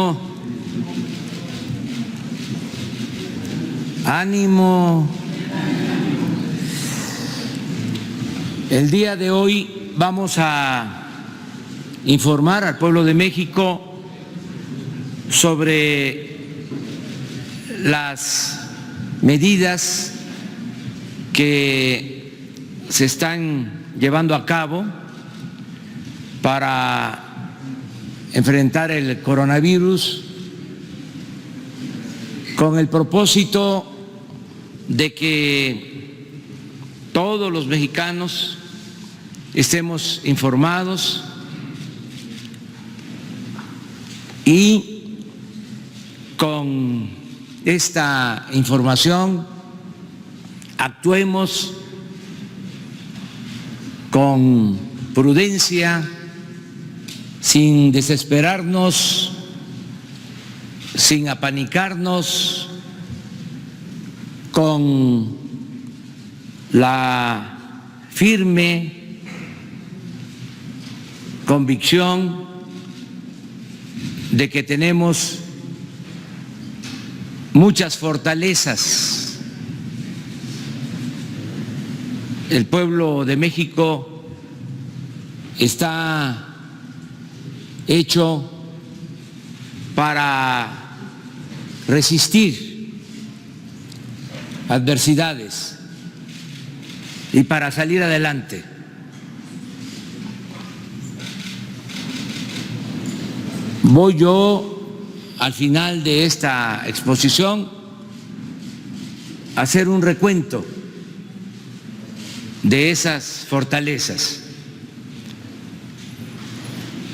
Ánimo, ánimo. El día de hoy vamos a informar al pueblo de México sobre las medidas que se están llevando a cabo para enfrentar el coronavirus con el propósito de que todos los mexicanos estemos informados y con esta información actuemos con prudencia, sin desesperarnos, sin apanicarnos, con la firme convicción de que tenemos muchas fortalezas. El pueblo de México está hecho para resistir adversidades y para salir adelante. Voy yo, al final de esta exposición, a hacer un recuento de esas fortalezas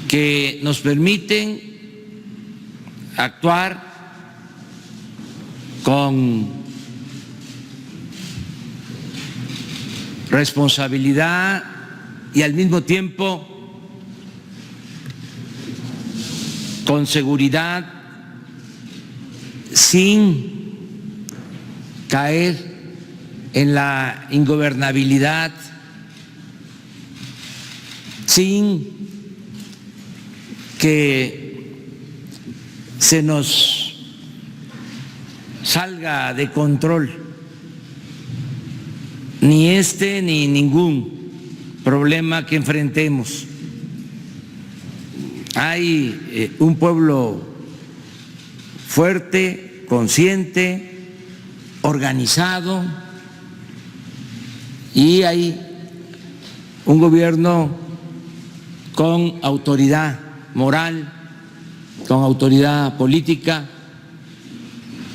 que nos permiten actuar con responsabilidad y al mismo tiempo con seguridad, sin caer en la ingobernabilidad, sin que se nos salga de control ni este ni ningún problema que enfrentemos. Hay un pueblo fuerte, consciente, organizado, y hay un gobierno con autoridad moral, con autoridad política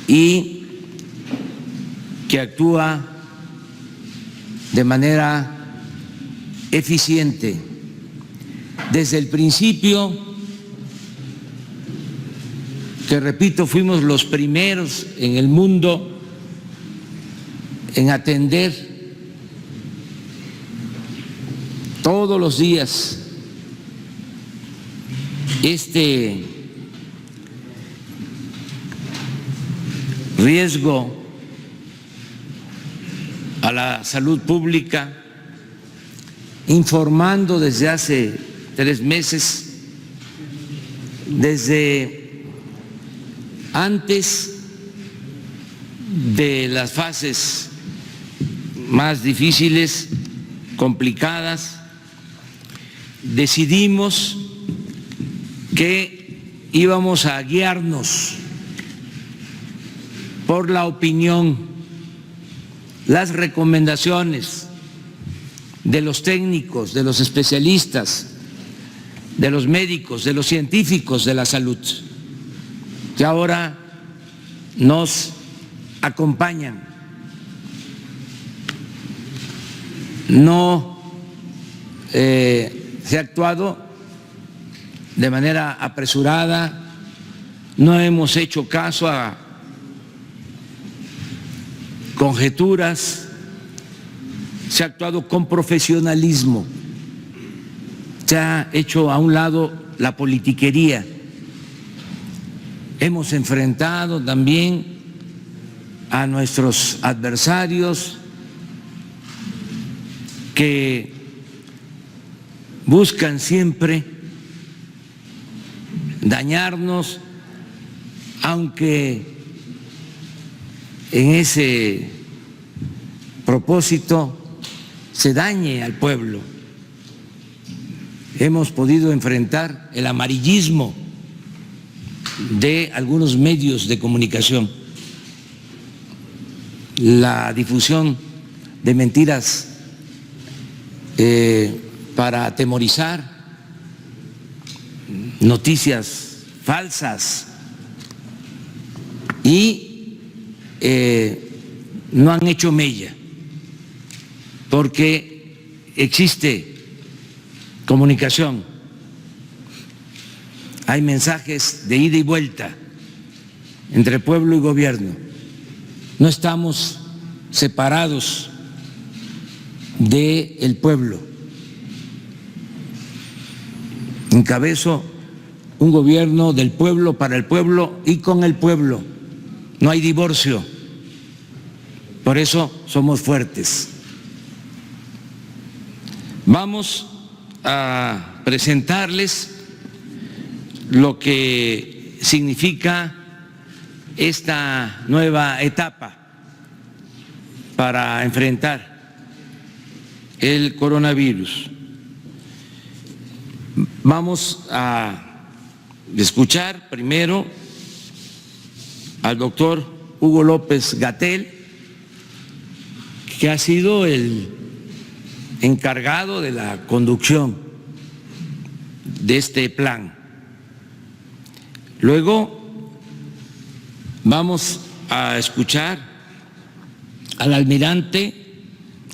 y que actúa de manera eficiente. Desde el principio, que repito, fuimos los primeros en el mundo en atender todos los días este riesgo a la salud pública, informando desde hace 3 meses, desde antes de las fases más difíciles, complicadas, decidimos que íbamos a guiarnos por la opinión, las recomendaciones de los técnicos, de los especialistas, de los médicos, de los científicos de la salud, que ahora nos acompañan. No se ha actuado de manera apresurada, no hemos hecho caso a conjeturas, se ha actuado con profesionalismo, se ha hecho a un lado la politiquería. Hemos enfrentado también a nuestros adversarios que buscan siempre dañarnos aunque en ese propósito se dañe al pueblo. Hemos podido enfrentar el amarillismo de algunos medios de comunicación, la difusión de mentiras para atemorizar, noticias falsas, y no han hecho mella, porque existe comunicación, hay mensajes de ida y vuelta entre pueblo y gobierno, no estamos separados del pueblo. Encabezo un gobierno del pueblo, para el pueblo y con el pueblo. No hay divorcio. Por eso somos fuertes. Vamos a presentarles lo que significa esta nueva etapa para enfrentar el coronavirus. Vamos a escuchar primero al doctor Hugo López-Gatell, que ha sido el encargado de la conducción de este plan. Luego vamos a escuchar al almirante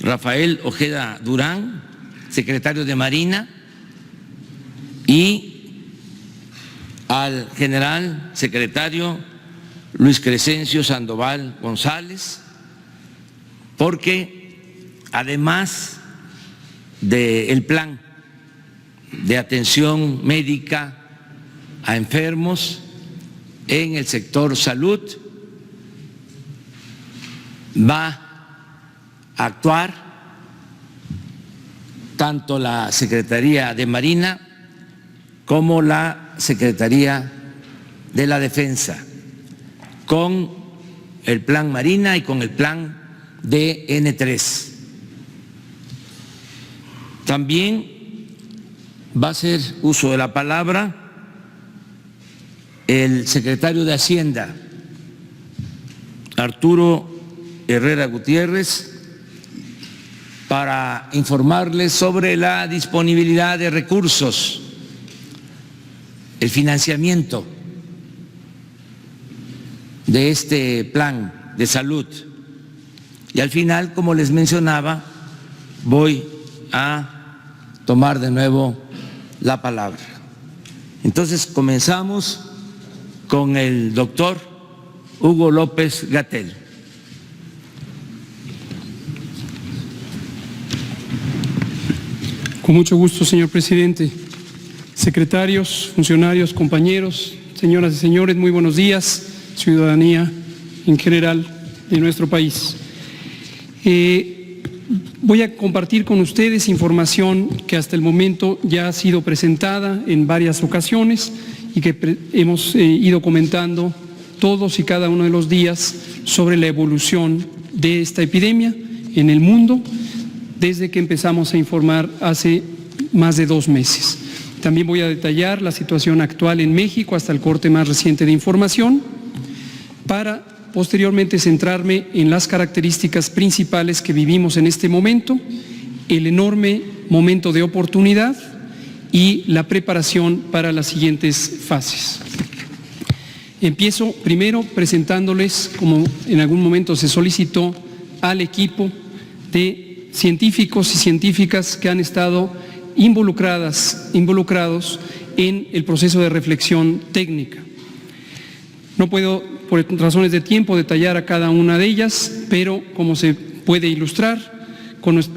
Rafael Ojeda Durán, secretario de Marina, y al general secretario Luis Crescencio Sandoval González, porque además del plan de atención médica a enfermos en el sector salud, va a actuar tanto la Secretaría de Marina como la Secretaría de la Defensa, con el plan Marina y con el plan DN3. También va a hacer uso de la palabra el secretario de Hacienda, Arturo Herrera Gutiérrez, para informarles sobre la disponibilidad de recursos, el financiamiento de este plan de salud. Y al final, como les mencionaba, voy a tomar de nuevo la palabra. Entonces comenzamos con el doctor Hugo López-Gatell. Con mucho gusto, señor presidente. Secretarios, funcionarios, compañeros, señoras y señores, muy buenos días, ciudadanía en general de nuestro país. Voy a compartir con ustedes información que hasta el momento ya ha sido presentada en varias ocasiones y que hemos ido comentando todos y cada uno de los días sobre la evolución de esta epidemia en el mundo desde que empezamos a informar hace más de 2 meses. También voy a detallar la situación actual en México hasta el corte más reciente de información, para posteriormente centrarme en las características principales que vivimos en este momento, el enorme momento de oportunidad y la preparación para las siguientes fases. Empiezo primero presentándoles, como en algún momento se solicitó, al equipo de científicos y científicas que han estado involucrados en el proceso de reflexión técnica. No puedo, por razones de tiempo, detallar a cada una de ellas, pero como se puede ilustrar,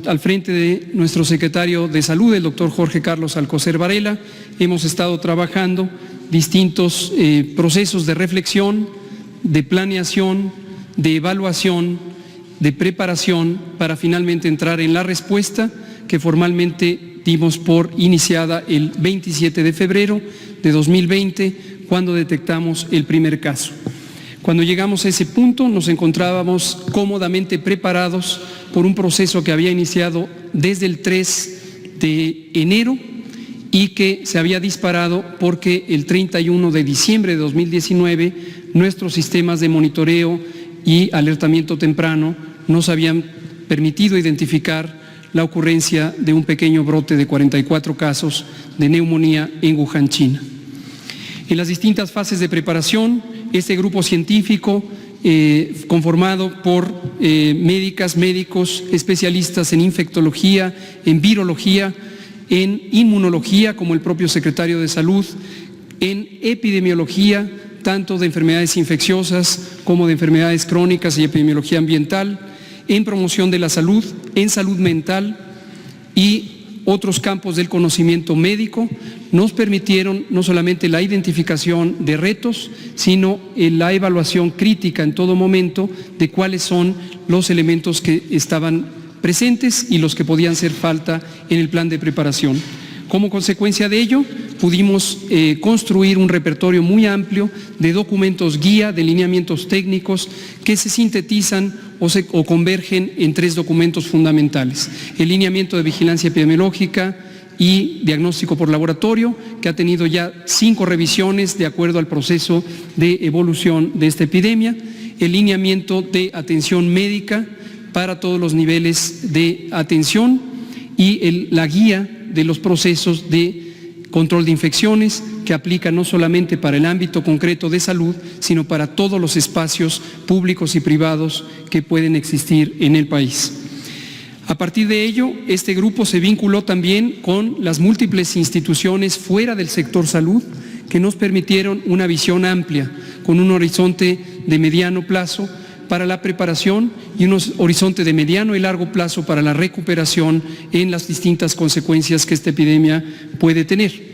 al frente de nuestro secretario de Salud, el doctor Jorge Carlos Alcocer Varela, hemos estado trabajando distintos procesos de reflexión, de planeación, de evaluación, de preparación para finalmente entrar en la respuesta que formalmente dimos por iniciada el 27 de febrero de 2020 cuando detectamos el primer caso. Cuando llegamos a ese punto nos encontrábamos cómodamente preparados por un proceso que había iniciado desde el 3 de enero y que se había disparado porque el 31 de diciembre de 2019 nuestros sistemas de monitoreo y alertamiento temprano nos habían permitido identificar la ocurrencia de un pequeño brote de 44 casos de neumonía en Wuhan, China. En las distintas fases de preparación, este grupo científico, conformado por médicas, médicos, especialistas en infectología, en virología, en inmunología, como el propio secretario de Salud, en epidemiología, tanto de enfermedades infecciosas como de enfermedades crónicas y epidemiología ambiental, en promoción de la salud, en salud mental y otros campos del conocimiento médico, nos permitieron no solamente la identificación de retos, sino la evaluación crítica en todo momento de cuáles son los elementos que estaban presentes y los que podían hacer falta en el plan de preparación. Como consecuencia de ello, pudimos construir un repertorio muy amplio de documentos guía, de lineamientos técnicos que se sintetizan o convergen en 3 documentos fundamentales: el lineamiento de vigilancia epidemiológica y diagnóstico por laboratorio, que ha tenido ya 5 revisiones de acuerdo al proceso de evolución de esta epidemia; el lineamiento de atención médica para todos los niveles de atención y la guía de los procesos de control de infecciones, que aplica no solamente para el ámbito concreto de salud, sino para todos los espacios públicos y privados que pueden existir en el país. A partir de ello, este grupo se vinculó también con las múltiples instituciones fuera del sector salud que nos permitieron una visión amplia, con un horizonte de mediano plazo para la preparación y un horizonte de mediano y largo plazo para la recuperación en las distintas consecuencias que esta epidemia puede tener.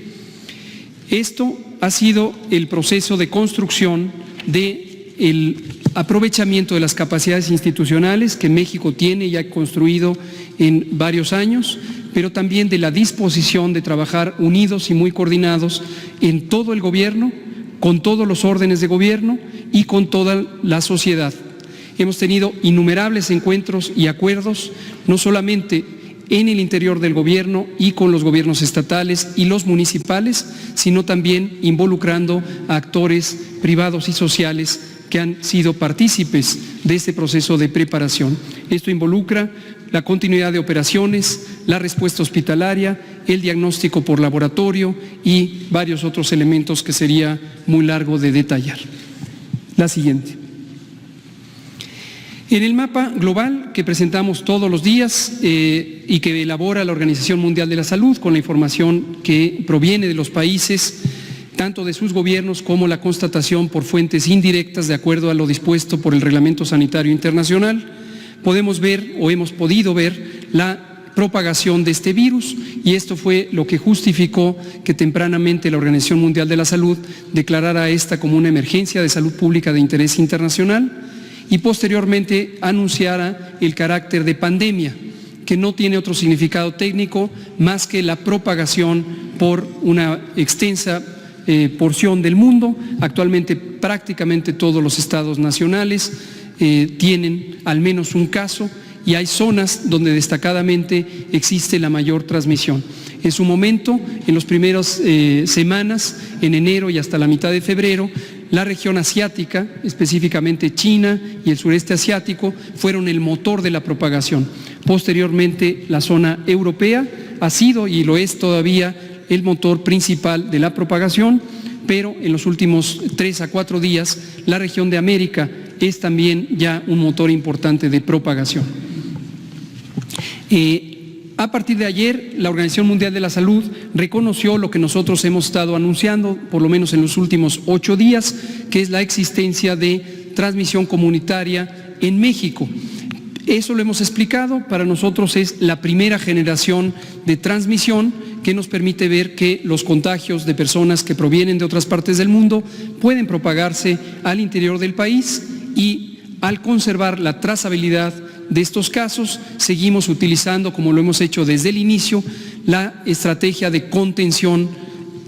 Esto ha sido el proceso de construcción del aprovechamiento de las capacidades institucionales que México tiene y ha construido en varios años, pero también de la disposición de trabajar unidos y muy coordinados en todo el gobierno, con todos los órdenes de gobierno y con toda la sociedad. Hemos tenido innumerables encuentros y acuerdos, no solamente en el interior del gobierno y con los gobiernos estatales y los municipales, sino también involucrando a actores privados y sociales que han sido partícipes de este proceso de preparación. Esto involucra la continuidad de operaciones, la respuesta hospitalaria, el diagnóstico por laboratorio y varios otros elementos que sería muy largo de detallar. La siguiente. En el mapa global que presentamos todos los días y que elabora la Organización Mundial de la Salud con la información que proviene de los países, tanto de sus gobiernos como la constatación por fuentes indirectas de acuerdo a lo dispuesto por el Reglamento Sanitario Internacional, podemos ver o hemos podido ver la propagación de este virus, y esto fue lo que justificó que tempranamente la Organización Mundial de la Salud declarara esta como una emergencia de salud pública de interés internacional y posteriormente anunciara el carácter de pandemia, que no tiene otro significado técnico más que la propagación por una extensa porción del mundo. Actualmente prácticamente todos los estados nacionales tienen al menos un caso y hay zonas donde destacadamente existe la mayor transmisión. En su momento, en las primeras semanas, en enero y hasta la mitad de febrero, la región asiática, específicamente China y el sureste asiático, fueron el motor de la propagación. Posteriormente, la zona europea ha sido y lo es todavía el motor principal de la propagación, pero en los últimos 3 a 4 días, la región de América es también ya un motor importante de propagación. A partir de ayer, la Organización Mundial de la Salud reconoció lo que nosotros hemos estado anunciando, por lo menos en los últimos 8 días, que es la existencia de transmisión comunitaria en México. Eso lo hemos explicado, para nosotros es la primera generación de transmisión que nos permite ver que los contagios de personas que provienen de otras partes del mundo pueden propagarse al interior del país, y al conservar la trazabilidad de estos casos, seguimos utilizando, como lo hemos hecho desde el inicio, la estrategia de contención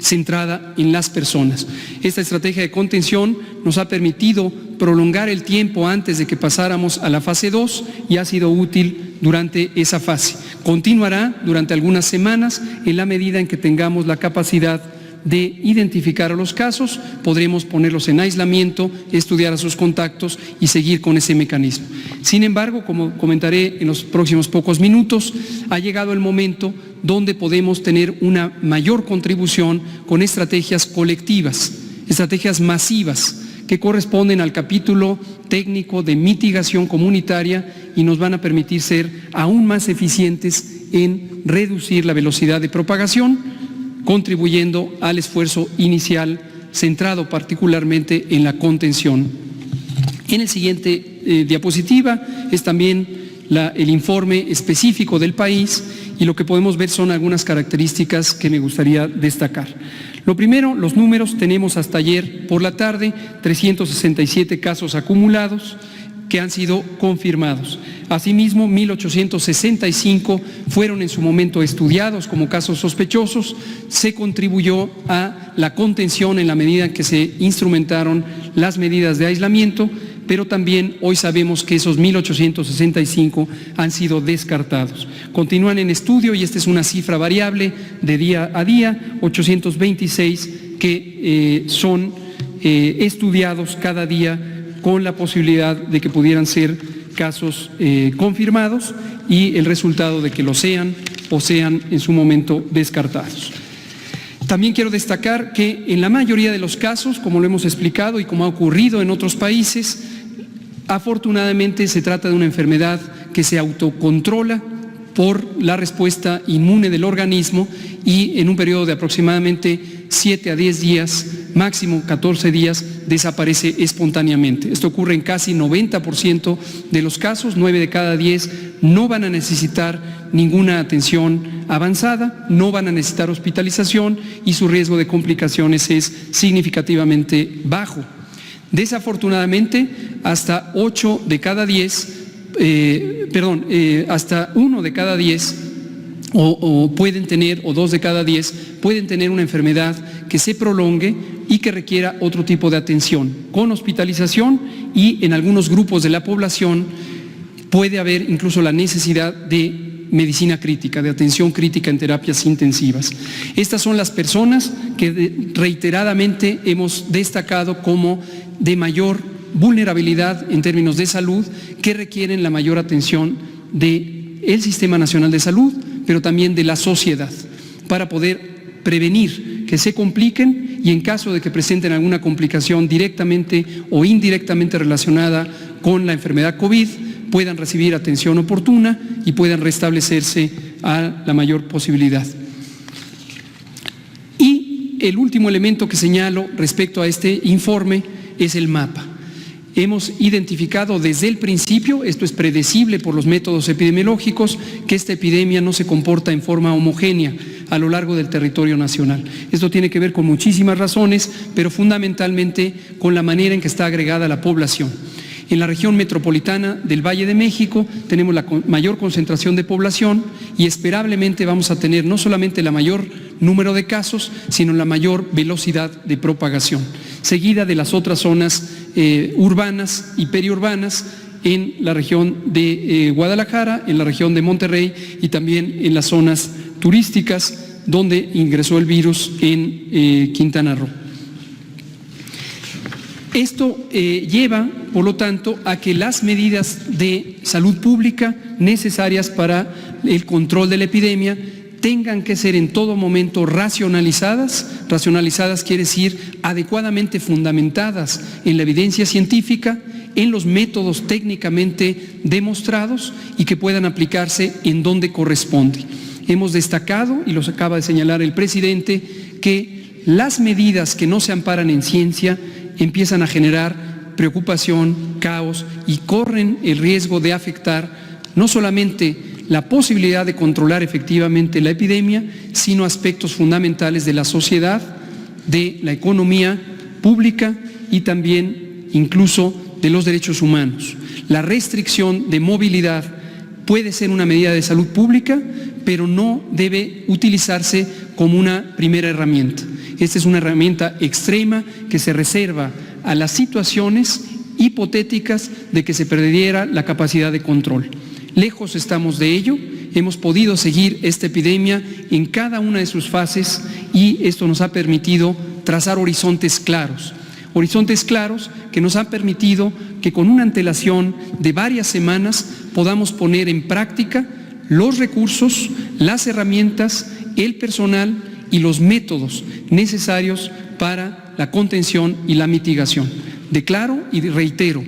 centrada en las personas. Esta estrategia de contención nos ha permitido prolongar el tiempo antes de que pasáramos a la fase 2 y ha sido útil durante esa fase. Continuará durante algunas semanas en la medida en que tengamos la capacidad de identificar a los casos, podremos ponerlos en aislamiento, estudiar a sus contactos y seguir con ese mecanismo. Sin embargo, como comentaré en los próximos pocos minutos, ha llegado el momento donde podemos tener una mayor contribución con estrategias colectivas, estrategias masivas, que corresponden al capítulo técnico de mitigación comunitaria y nos van a permitir ser aún más eficientes en reducir la velocidad de propagación, contribuyendo al esfuerzo inicial centrado particularmente en la contención. En el siguiente diapositiva es también el informe específico del país y lo que podemos ver son algunas características que me gustaría destacar. Lo primero, los números. Tenemos hasta ayer por la tarde 367 casos acumulados que han sido confirmados. Asimismo, 1.865 fueron en su momento estudiados como casos sospechosos. Se contribuyó a la contención en la medida en que se instrumentaron las medidas de aislamiento, pero también hoy sabemos que esos 1.865 han sido descartados. Continúan en estudio y esta es una cifra variable de día a día, 826 que son estudiados cada día con la posibilidad de que pudieran ser casos confirmados y el resultado de que lo sean o sean en su momento descartados. También quiero destacar que en la mayoría de los casos, como lo hemos explicado y como ha ocurrido en otros países, afortunadamente se trata de una enfermedad que se autocontrola por la respuesta inmune del organismo y en un periodo de aproximadamente 7 a 10 días, máximo 14 días, desaparece espontáneamente. Esto ocurre en casi 90% de los casos, 9 de cada 10 no van a necesitar ninguna atención avanzada, no van a necesitar hospitalización y su riesgo de complicaciones es significativamente bajo. Desafortunadamente, hasta 8 de cada 10, hasta 1 de cada 10 pueden tener, o 2 de cada 10 pueden tener una enfermedad que se prolongue y que requiera otro tipo de atención, con hospitalización y en algunos grupos de la población puede haber incluso la necesidad de medicina crítica, de atención crítica en terapias intensivas. Estas son las personas que reiteradamente hemos destacado como de mayor vulnerabilidad en términos de salud, que requieren la mayor atención del Sistema Nacional de Salud, pero también de la sociedad, para poder prevenir que se compliquen y en caso de que presenten alguna complicación directamente o indirectamente relacionada con la enfermedad COVID, puedan recibir atención oportuna y puedan restablecerse a la mayor posibilidad. Y el último elemento que señalo respecto a este informe es el mapa. Hemos identificado desde el principio, esto es predecible por los métodos epidemiológicos, que esta epidemia no se comporta en forma homogénea a lo largo del territorio nacional. Esto tiene que ver con muchísimas razones, pero fundamentalmente con la manera en que está agregada la población. En la región metropolitana del Valle de México tenemos la mayor concentración de población y esperablemente vamos a tener no solamente la mayor número de casos, sino la mayor velocidad de propagación, seguida de las otras zonas urbanas y periurbanas en la región de Guadalajara, en la región de Monterrey y también en las zonas turísticas donde ingresó el virus en Quintana Roo. Esto lleva, por lo tanto, a que las medidas de salud pública necesarias para el control de la epidemia tengan que ser en todo momento racionalizadas. Racionalizadas quiere decir adecuadamente fundamentadas en la evidencia científica, en los métodos técnicamente demostrados y que puedan aplicarse en donde corresponde. Hemos destacado, y los acaba de señalar el presidente, que las medidas que no se amparan en ciencia empiezan a generar preocupación, caos y corren el riesgo de afectar no solamente la posibilidad de controlar efectivamente la epidemia, sino aspectos fundamentales de la sociedad, de la economía pública y también incluso de los derechos humanos. La restricción de movilidad puede ser una medida de salud pública, pero no debe utilizarse como una primera herramienta. Esta es una herramienta extrema que se reserva a las situaciones hipotéticas de que se perdiera la capacidad de control. Lejos estamos de ello. Hemos podido seguir esta epidemia en cada una de sus fases y esto nos ha permitido trazar horizontes claros que nos han permitido que con una antelación de varias semanas podamos poner en práctica los recursos, las herramientas, el personal y los métodos necesarios para la contención y la mitigación. Declaro y reitero,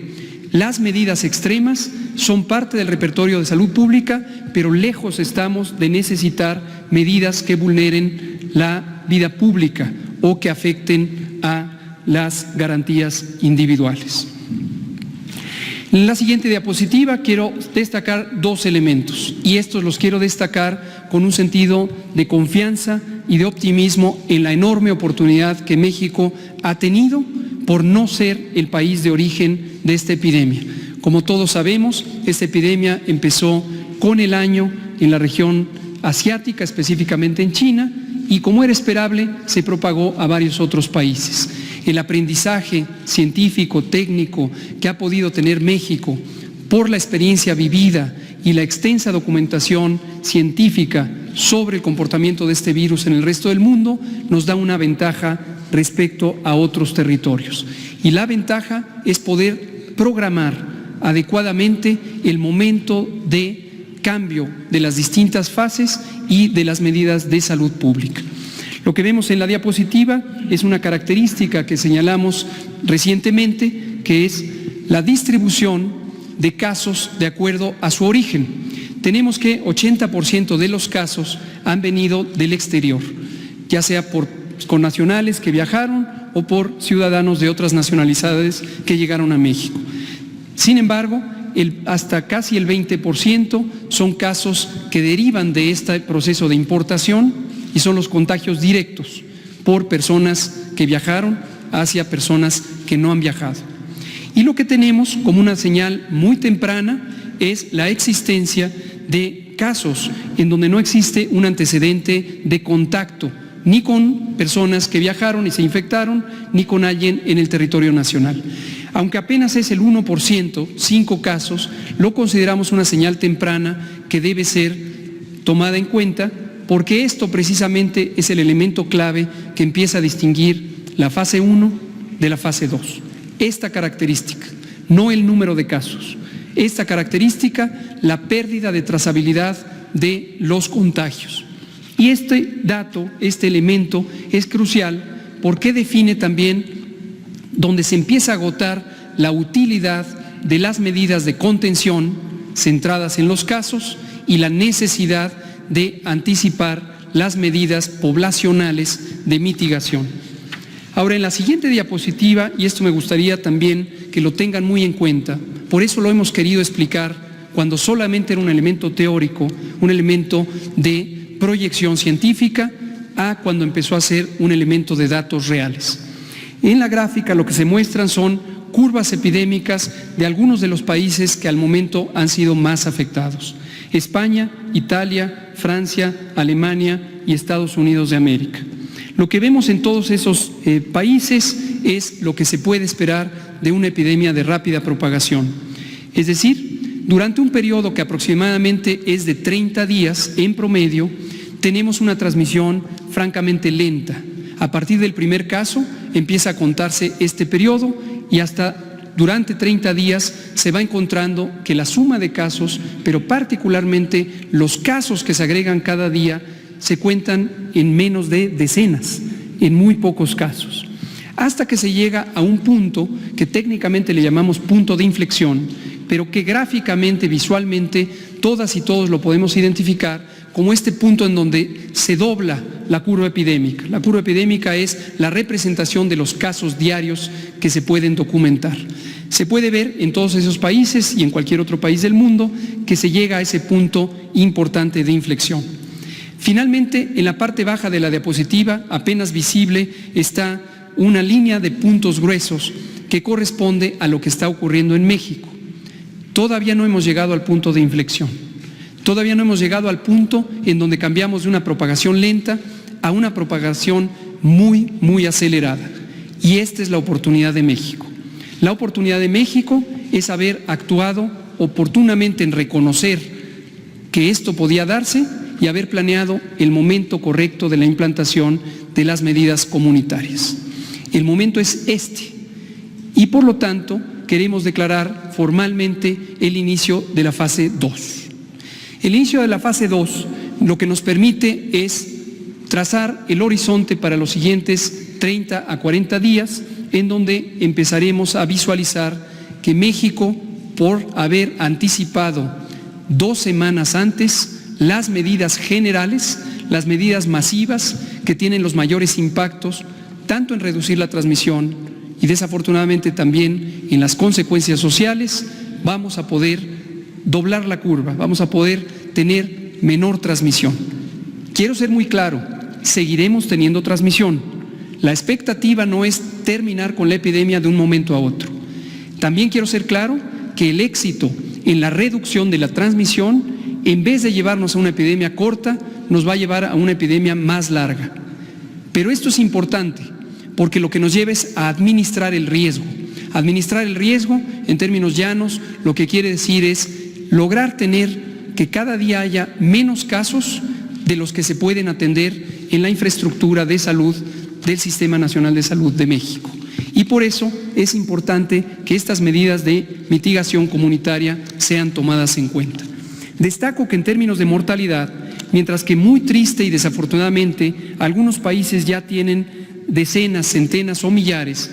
las medidas extremas son parte del repertorio de salud pública, pero lejos estamos de necesitar medidas que vulneren la vida pública o que afecten a las garantías individuales. En la siguiente diapositiva quiero destacar dos elementos y estos los quiero destacar con un sentido de confianza y de optimismo en la enorme oportunidad que México ha tenido por no ser el país de origen de esta epidemia. Como todos sabemos, esta epidemia empezó con el año en la región asiática, específicamente en China, y como era esperable, se propagó a varios otros países. El aprendizaje científico, técnico que ha podido tener México por la experiencia vivida y la extensa documentación científica sobre el comportamiento de este virus en el resto del mundo nos da una ventaja respecto a otros territorios. Y la ventaja es poder programar adecuadamente el momento de cambio de las distintas fases y de las medidas de salud pública. Lo que vemos en la diapositiva es una característica que señalamos recientemente, que es la distribución de casos de acuerdo a su origen. Tenemos que 80% de los casos han venido del exterior, ya sea por connacionales que viajaron o por ciudadanos de otras nacionalidades que llegaron a México. Sin embargo, hasta casi el 20% son casos que derivan de este proceso de importación y son los contagios directos por personas que viajaron hacia personas que no han viajado. Y lo que tenemos como una señal muy temprana es la existencia de casos en donde no existe un antecedente de contacto ni con personas que viajaron y se infectaron, ni con alguien en el territorio nacional. Aunque apenas es el 1%, 5 casos, lo consideramos una señal temprana que debe ser tomada en cuenta, porque esto precisamente es el elemento clave que empieza a distinguir la fase 1 de la fase 2. Esta característica, no el número de casos, esta característica, la pérdida de trazabilidad de los contagios. Y este dato, este elemento es crucial porque define también donde se empieza a agotar la utilidad de las medidas de contención centradas en los casos y la necesidad de anticipar las medidas poblacionales de mitigación. Ahora, en la siguiente diapositiva, y esto me gustaría también que lo tengan muy en cuenta, por eso lo hemos querido explicar cuando solamente era un elemento teórico, un elemento de proyección científica, a cuando empezó a ser un elemento de datos reales. En la gráfica lo que se muestran son curvas epidémicas de algunos de los países que al momento han sido más afectados: España, Italia, Francia, Alemania y Estados Unidos de América. Lo que vemos en todos esos países es lo que se puede esperar de una epidemia de rápida propagación. Es decir, durante un periodo que aproximadamente es de 30 días en promedio, tenemos una transmisión francamente lenta. A partir del primer caso empieza a contarse este periodo y hasta durante 30 días se va encontrando que la suma de casos, pero particularmente los casos que se agregan cada día, se cuentan en menos de decenas, en muy pocos casos. Hasta que se llega a un punto que técnicamente le llamamos punto de inflexión, pero que gráficamente, visualmente, todas y todos lo podemos identificar como este punto en donde se dobla la curva epidémica. La curva epidémica es la representación de los casos diarios que se pueden documentar. Se puede ver en todos esos países y en cualquier otro país del mundo que se llega a ese punto importante de inflexión. Finalmente, en la parte baja de la diapositiva, apenas visible, está una línea de puntos gruesos que corresponde a lo que está ocurriendo en México. Todavía no hemos llegado al punto de inflexión. Todavía no hemos llegado al punto en donde cambiamos de una propagación lenta a una propagación muy acelerada. Y esta es la oportunidad de México. La oportunidad de México es haber actuado oportunamente en reconocer que esto podía darse y haber planeado el momento correcto de la implantación de las medidas comunitarias. El momento es este y por lo tanto queremos declarar formalmente el inicio de la fase 2. El inicio de la fase 2 lo que nos permite es trazar el horizonte para los siguientes 30 a 40 días, en donde empezaremos a visualizar que México, por haber anticipado 2 semanas antes las medidas generales, las medidas masivas que tienen los mayores impactos, tanto en reducir la transmisión y desafortunadamente también en las consecuencias sociales, vamos a poder doblar la curva, vamos a poder tener menor transmisión. Quiero ser muy claro, seguiremos teniendo transmisión. La expectativa no es terminar con la epidemia de un momento a otro. También quiero ser claro que el éxito en la reducción de la transmisión, en vez de llevarnos a una epidemia corta, nos va a llevar a una epidemia más larga. Pero esto es importante, porque lo que nos lleva es a administrar el riesgo. Administrar el riesgo, en términos llanos, lo que quiere decir es lograr tener que cada día haya menos casos de los que se pueden atender en la infraestructura de salud del Sistema Nacional de Salud de México. Y por eso es importante que estas medidas de mitigación comunitaria sean tomadas en cuenta. Destaco que en términos de mortalidad, mientras que muy triste y desafortunadamente algunos países ya tienen decenas, centenas o millares,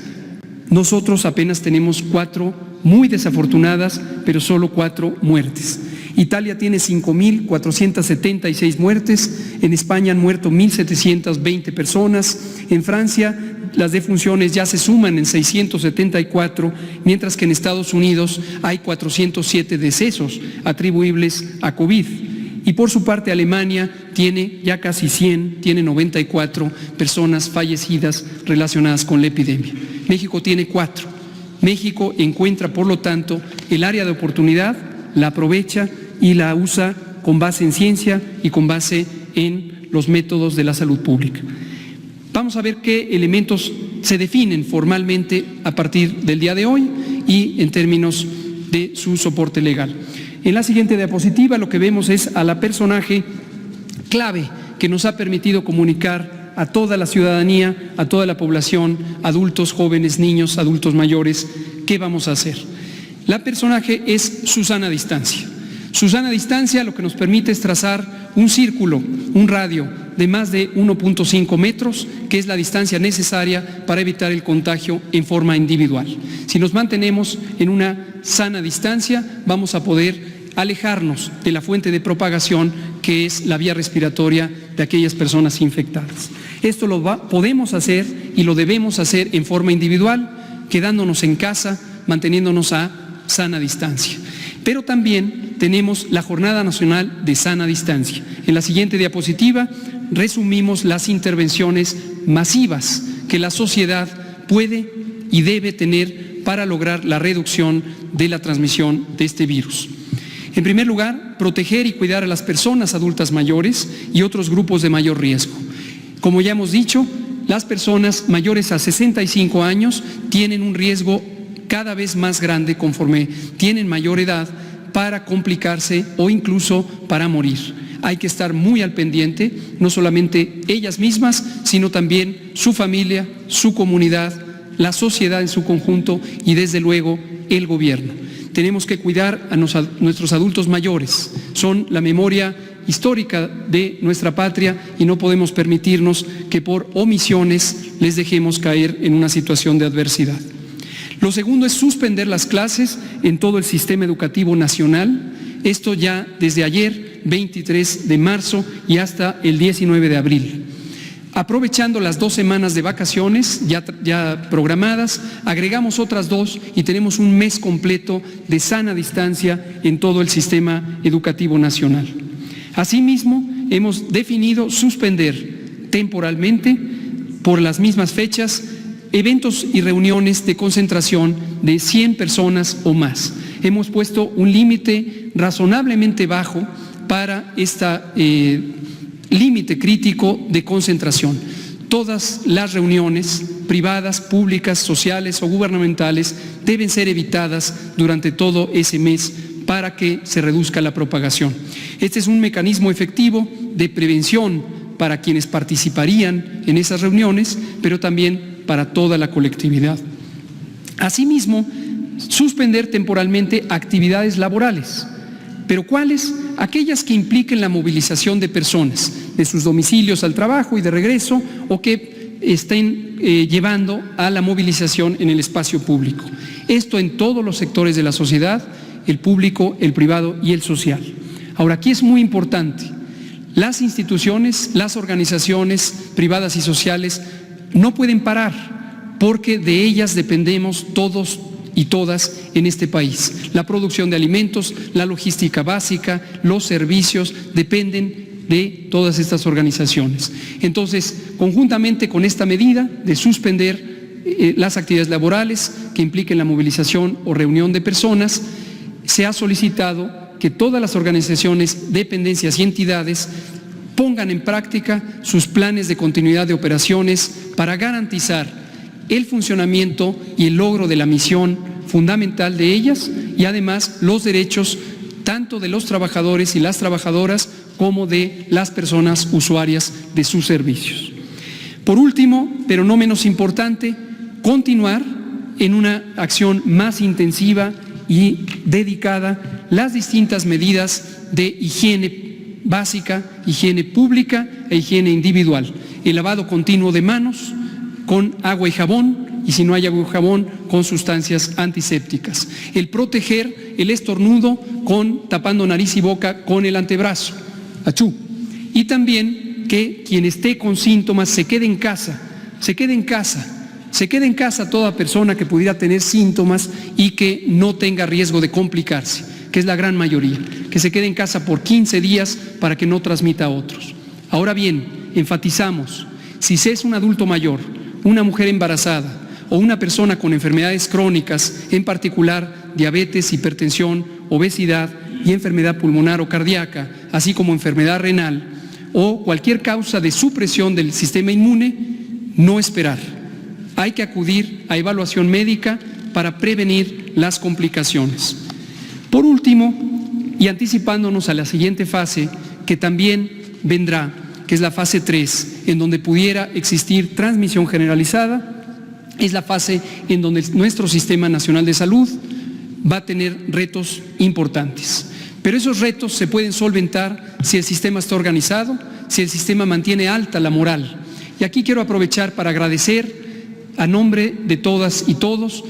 nosotros apenas tenemos 4 muy desafortunadas, pero solo 4 muertes. Italia tiene 5.476 muertes, en España han muerto 1.720 personas, en Francia las defunciones ya se suman en 674, mientras que en Estados Unidos hay 407 decesos atribuibles a COVID. Y por su parte Alemania tiene ya casi 100, tiene 94 personas fallecidas relacionadas con la epidemia. México tiene 4. México encuentra, por lo tanto, el área de oportunidad, la aprovecha y la usa con base en ciencia y con base en los métodos de la salud pública. Vamos a ver qué elementos se definen formalmente a partir del día de hoy y en términos de su soporte legal. En la siguiente diapositiva lo que vemos es a la personaje clave que nos ha permitido comunicar a toda la ciudadanía, a toda la población, adultos, jóvenes, niños, adultos mayores, qué vamos a hacer. La personaje es Susana Distancia. Susana Distancia lo que nos permite es trazar un círculo, un radio de más de 1.5 metros, que es la distancia necesaria para evitar el contagio en forma individual. Si nos mantenemos en una sana distancia, vamos a poder alejarnos de la fuente de propagación que es la vía respiratoria de aquellas personas infectadas. Esto lo podemos hacer y lo debemos hacer en forma individual, quedándonos en casa, manteniéndonos a sana distancia. Pero también tenemos la Jornada Nacional de Sana Distancia. En la siguiente diapositiva resumimos las intervenciones masivas que la sociedad puede y debe tener para lograr la reducción de la transmisión de este virus. En primer lugar, proteger y cuidar a las personas adultas mayores y otros grupos de mayor riesgo. Como ya hemos dicho, las personas mayores a 65 años tienen un riesgo cada vez más grande conforme tienen mayor edad para complicarse o incluso para morir. Hay que estar muy al pendiente, no solamente ellas mismas, sino también su familia, su comunidad, la sociedad en su conjunto y desde luego el gobierno. Tenemos que cuidar a nuestros adultos mayores, son la memoria histórica de nuestra patria y no podemos permitirnos que por omisiones les dejemos caer en una situación de adversidad. Lo segundo es suspender las clases en todo el sistema educativo nacional, esto ya desde ayer, 23 de marzo y hasta el 19 de abril. Aprovechando las 2 semanas de vacaciones ya programadas, agregamos otras 2 y tenemos un mes completo de sana distancia en todo el sistema educativo nacional. Asimismo, hemos definido suspender temporalmente, por las mismas fechas, eventos y reuniones de concentración de 100 personas o más. Hemos puesto un límite razonablemente bajo para este límite crítico de concentración. Todas las reuniones privadas, públicas, sociales o gubernamentales deben ser evitadas durante todo ese mes para que se reduzca la propagación. Este es un mecanismo efectivo de prevención para quienes participarían en esas reuniones, pero también para toda la colectividad. Asimismo, suspender temporalmente actividades laborales. ¿Pero cuáles? Aquellas que impliquen la movilización de personas de sus domicilios al trabajo y de regreso, o que estén llevando a la movilización en el espacio público. Esto en todos los sectores de la sociedad, el público, el privado y el social. Ahora, aquí es muy importante. Las instituciones, las organizaciones privadas y sociales no pueden parar, porque de ellas dependemos todos y todas en este país. La producción de alimentos, la logística básica, los servicios dependen de todas estas organizaciones. Entonces, conjuntamente con esta medida de suspender las actividades laborales que impliquen la movilización o reunión de personas, se ha solicitado que todas las organizaciones, dependencias y entidades pongan en práctica sus planes de continuidad de operaciones para garantizar el funcionamiento y el logro de la misión fundamental de ellas, y además los derechos tanto de los trabajadores y las trabajadoras como de las personas usuarias de sus servicios. Por último, pero no menos importante, continuar en una acción más intensiva y dedicada las distintas medidas de higiene básica, higiene pública e higiene individual. El lavado continuo de manos con agua y jabón, y si no hay agua y jabón, con sustancias antisépticas. El proteger el estornudo tapando nariz y boca con el antebrazo. Achú. Y también que quien esté con síntomas se quede en casa, se quede en casa toda persona que pudiera tener síntomas y que no tenga riesgo de complicarse, que es la gran mayoría, que se quede en casa por 15 días para que no transmita a otros. Ahora bien, enfatizamos, si se es un adulto mayor, una mujer embarazada o una persona con enfermedades crónicas, en particular diabetes, hipertensión, obesidad y enfermedad pulmonar o cardíaca, así como enfermedad renal o cualquier causa de supresión del sistema inmune, no esperar. Hay que acudir a evaluación médica para prevenir las complicaciones. Por último, y anticipándonos a la siguiente fase, que también vendrá, que es la fase 3, en donde pudiera existir transmisión generalizada, es la fase en donde nuestro Sistema Nacional de Salud va a tener retos importantes. Pero esos retos se pueden solventar si el sistema está organizado, si el sistema mantiene alta la moral. Y aquí quiero aprovechar para agradecer a nombre de todas y todos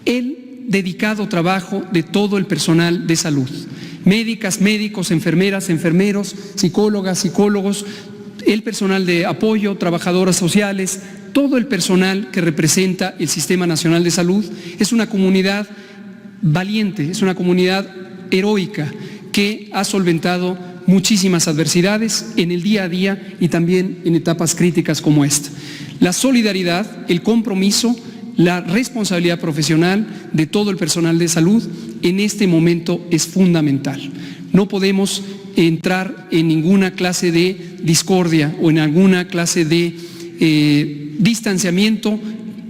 el dedicado trabajo de todo el personal de salud. Médicas, médicos, enfermeras, enfermeros, psicólogas, psicólogos, el personal de apoyo, trabajadoras sociales, todo el personal que representa el Sistema Nacional de Salud. Es una comunidad valiente, es una comunidad heroica que ha solventado muchísimas adversidades en el día a día y también en etapas críticas como esta. La solidaridad, el compromiso, la responsabilidad profesional de todo el personal de salud en este momento es fundamental. No podemos entrar en ninguna clase de discordia o en alguna clase de distanciamiento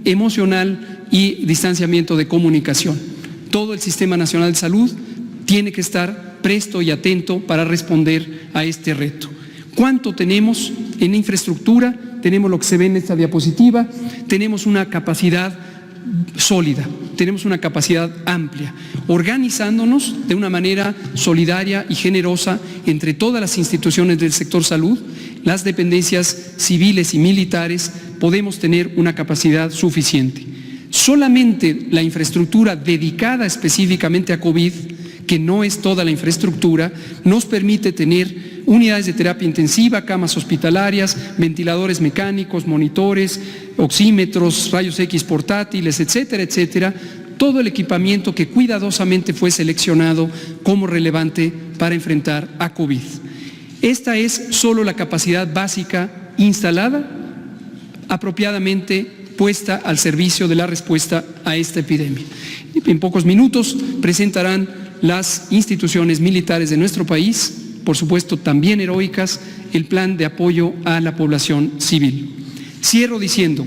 emocional y distanciamiento de comunicación. Todo el Sistema Nacional de Salud tiene que estar presto y atento para responder a este reto. ¿Cuánto tenemos en infraestructura? Tenemos lo que se ve en esta diapositiva, tenemos una capacidad sólida, tenemos una capacidad amplia, organizándonos de una manera solidaria y generosa entre todas las instituciones del sector salud, las dependencias civiles y militares, podemos tener una capacidad suficiente. Solamente la infraestructura dedicada específicamente a COVID, que no es toda la infraestructura, nos permite tener unidades de terapia intensiva, camas hospitalarias, ventiladores mecánicos, monitores, oxímetros, rayos X portátiles, etcétera, etcétera, todo el equipamiento que cuidadosamente fue seleccionado como relevante para enfrentar a COVID. Esta es solo la capacidad básica instalada, apropiadamente puesta al servicio de la respuesta a esta epidemia. En pocos minutos presentarán las instituciones militares de nuestro país, por supuesto también heroicas, el plan de apoyo a la población civil. Cierro diciendo,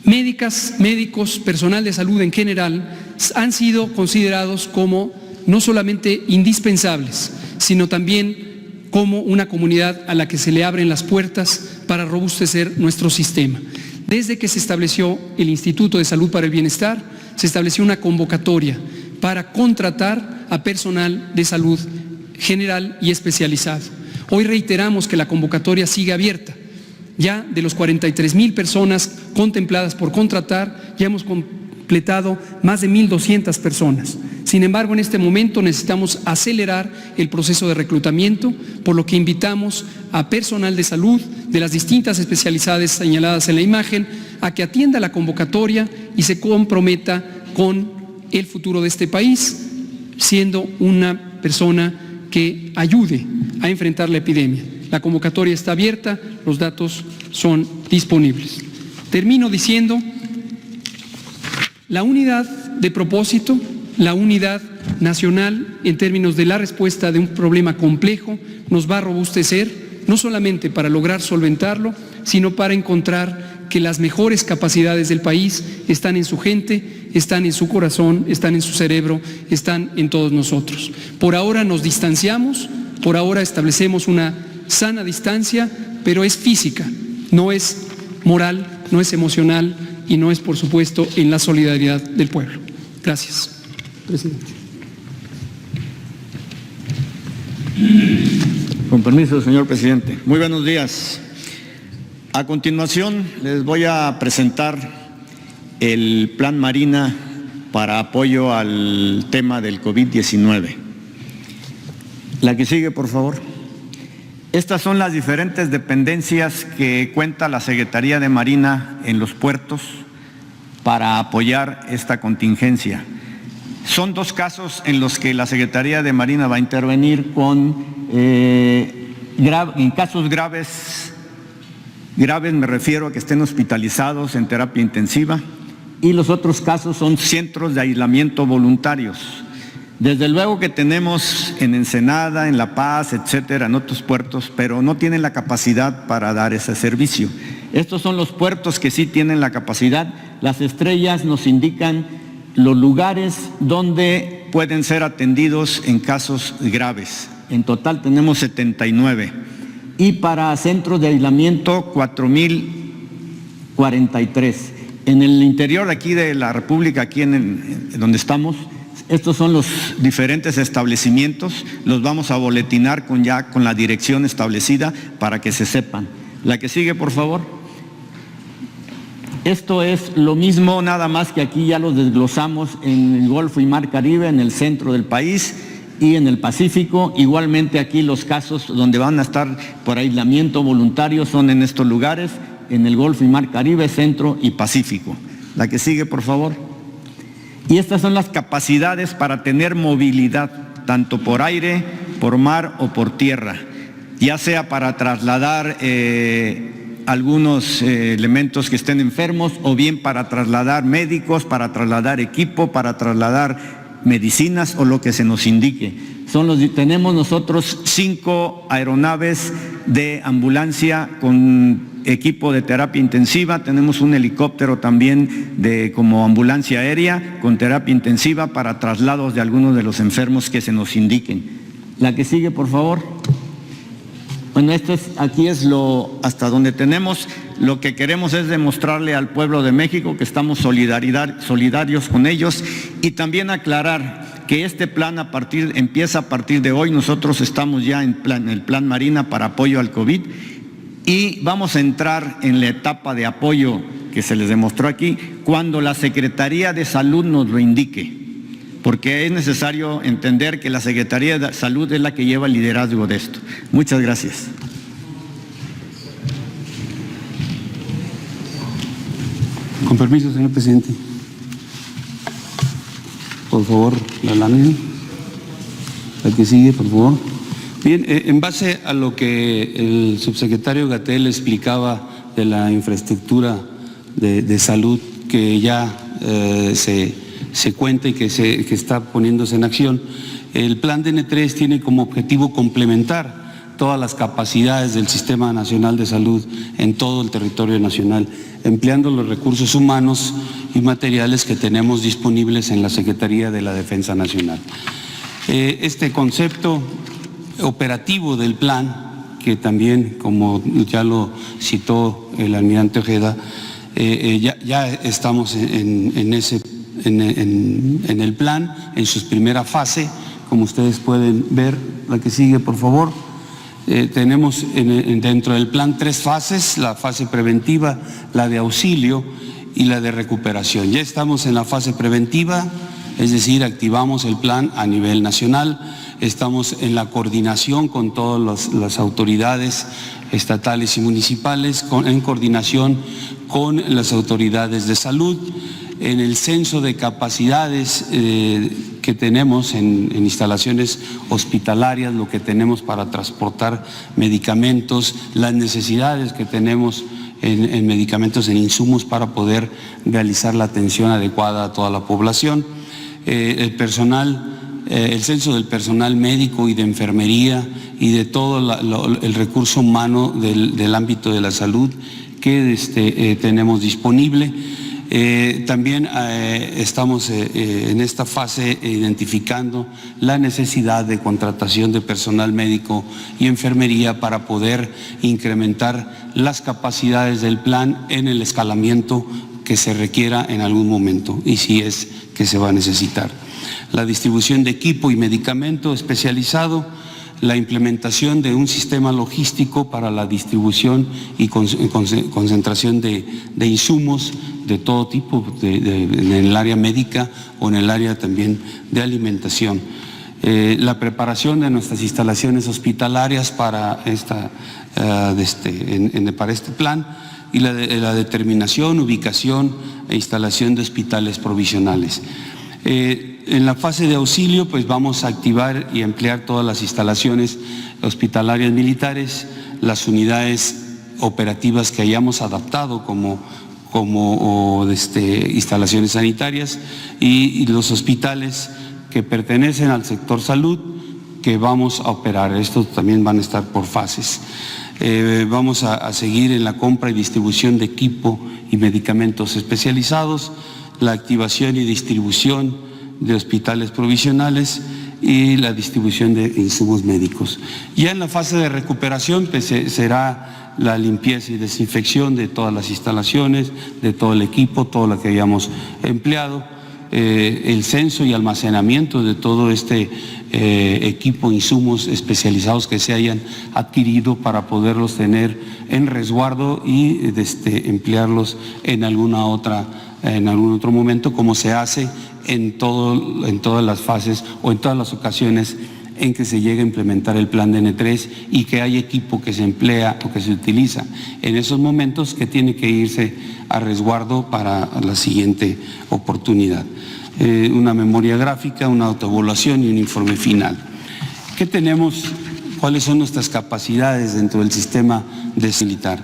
médicos, personal de salud en general han sido considerados como no solamente indispensables, sino también como una comunidad a la que se le abren las puertas para robustecer nuestro sistema. Desde que se estableció el Instituto de Salud para el Bienestar, se estableció una convocatoria para contratar a personal de salud general y especializado. Hoy reiteramos que la convocatoria sigue abierta. Ya de los 43,000 personas contempladas por contratar, ya hemos completado más de 1,200 personas. Sin embargo, en este momento necesitamos acelerar el proceso de reclutamiento, por lo que invitamos a personal de salud de las distintas especialidades señaladas en la imagen a que atienda la convocatoria y se comprometa con el futuro de este país, siendo una persona que ayude a enfrentar la epidemia. La convocatoria está abierta, los datos son disponibles. Termino diciendo, la unidad de propósito, la unidad nacional en términos de la respuesta de un problema complejo nos va a robustecer, no solamente para lograr solventarlo, sino para encontrar que las mejores capacidades del país están en su gente, están en su corazón, están en su cerebro, están en todos nosotros. Por ahora nos distanciamos, por ahora establecemos una sana distancia, pero es física, no es moral, no es emocional y no es, por supuesto, en la solidaridad del pueblo. Gracias, presidente. Con permiso, señor presidente. Muy buenos días. A continuación, les voy a presentar el Plan Marina para apoyo al tema del COVID-19. La que sigue, por favor. Estas son las diferentes dependencias que cuenta la Secretaría de Marina en los puertos para apoyar esta contingencia. Son 2 casos en los que la Secretaría de Marina va a intervenir en casos graves me refiero a que estén hospitalizados en terapia intensiva, y los otros casos son centros de aislamiento voluntarios. Desde luego que tenemos en Ensenada, en La Paz, etcétera, en otros puertos, pero no tienen la capacidad para dar ese servicio. Estos son los puertos que sí tienen la capacidad. Las estrellas nos indican los lugares donde pueden ser atendidos en casos graves. En total tenemos 79. Y para centros de aislamiento, 4,043. En el interior aquí de la República, aquí en donde estamos, estos son los diferentes establecimientos, los vamos a boletinar ya con la dirección establecida para que se sepan. La que sigue, por favor. Esto es lo mismo, nada más que aquí ya los desglosamos en el Golfo y Mar Caribe, en el centro del país y en el Pacífico. Igualmente aquí los casos donde van a estar por aislamiento voluntario son en estos lugares, en el Golfo y Mar Caribe, Centro y Pacífico. La que sigue, por favor. Y estas son las capacidades para tener movilidad, tanto por aire, por mar o por tierra, ya sea para trasladar algunos elementos que estén enfermos, o bien para trasladar médicos, para trasladar equipo, para trasladar medicinas o lo que se nos indique. Tenemos nosotros 5 aeronaves de ambulancia con equipo de terapia intensiva, tenemos un helicóptero también como ambulancia aérea con terapia intensiva para traslados de algunos de los enfermos que se nos indiquen. La que sigue, por favor. Bueno, aquí es hasta donde tenemos. Lo que queremos es demostrarle al pueblo de México que estamos solidarios con ellos, y también aclarar que este plan empieza a partir de hoy. Nosotros estamos ya en el Plan Marina para apoyo al COVID, y vamos a entrar en la etapa de apoyo que se les demostró aquí cuando la Secretaría de Salud nos lo indique, porque es necesario entender que la Secretaría de Salud es la que lleva el liderazgo de esto. Muchas gracias. Con permiso, señor presidente. Por favor, la lámina. La que sigue, por favor. Bien, en base a lo que el subsecretario Gatell explicaba de la infraestructura de salud que ya se cuenta y que está poniéndose en acción, el plan DN3 tiene como objetivo complementar todas las capacidades del Sistema Nacional de Salud en todo el territorio nacional, empleando los recursos humanos y materiales que tenemos disponibles en la Secretaría de la Defensa Nacional. Este concepto operativo del plan, que también, como ya lo citó el almirante Ojeda, ya estamos en el plan, en su primera fase, como ustedes pueden ver. La que sigue, por favor. Tenemos dentro del plan 3 fases: la fase preventiva, la de auxilio y la de recuperación. Ya estamos en la fase preventiva, es decir, activamos el plan a nivel nacional, estamos en la coordinación con todas las autoridades estatales y municipales, en coordinación con las autoridades de salud, en el censo de capacidades que tenemos en instalaciones hospitalarias, lo que tenemos para transportar medicamentos, las necesidades que tenemos en medicamentos, en insumos para poder realizar la atención adecuada a toda la población. El personal, el censo del personal médico y de enfermería y de todo el recurso humano del ámbito de la salud que tenemos disponible. También estamos en esta fase identificando la necesidad de contratación de personal médico y enfermería para poder incrementar las capacidades del plan en el escalamiento que se requiera en algún momento, y si es que se va a necesitar. La distribución de equipo y medicamento especializado, la implementación de un sistema logístico para la distribución y concentración de insumos de todo tipo, en el área médica o en el área también de alimentación. La preparación de nuestras instalaciones hospitalarias para este plan, y la determinación, ubicación e instalación de hospitales provisionales. En la fase de auxilio, pues vamos a activar y ampliar todas las instalaciones hospitalarias militares, las unidades operativas que hayamos adaptado como instalaciones sanitarias, y los hospitales que pertenecen al sector salud que vamos a operar. Estos también van a estar por fases. Vamos a seguir en la compra y distribución de equipo y medicamentos especializados, la activación y distribución de hospitales provisionales y la distribución de insumos médicos. Ya en la fase de recuperación, pues, será la limpieza y desinfección de todas las instalaciones, de todo el equipo, todo lo que hayamos empleado, el censo y almacenamiento de todo este equipo, insumos especializados que se hayan adquirido para poderlos tener en resguardo y emplearlos en algún otro momento, como se hace en todas las fases o en todas las ocasiones en que se llega a implementar el plan de N3 y que hay equipo que se emplea o que se utiliza en esos momentos, que tiene que irse a resguardo para la siguiente oportunidad. Una memoria gráfica, una autoevaluación y un informe final. ¿Qué tenemos? ¿Cuáles son nuestras capacidades dentro del sistema militar?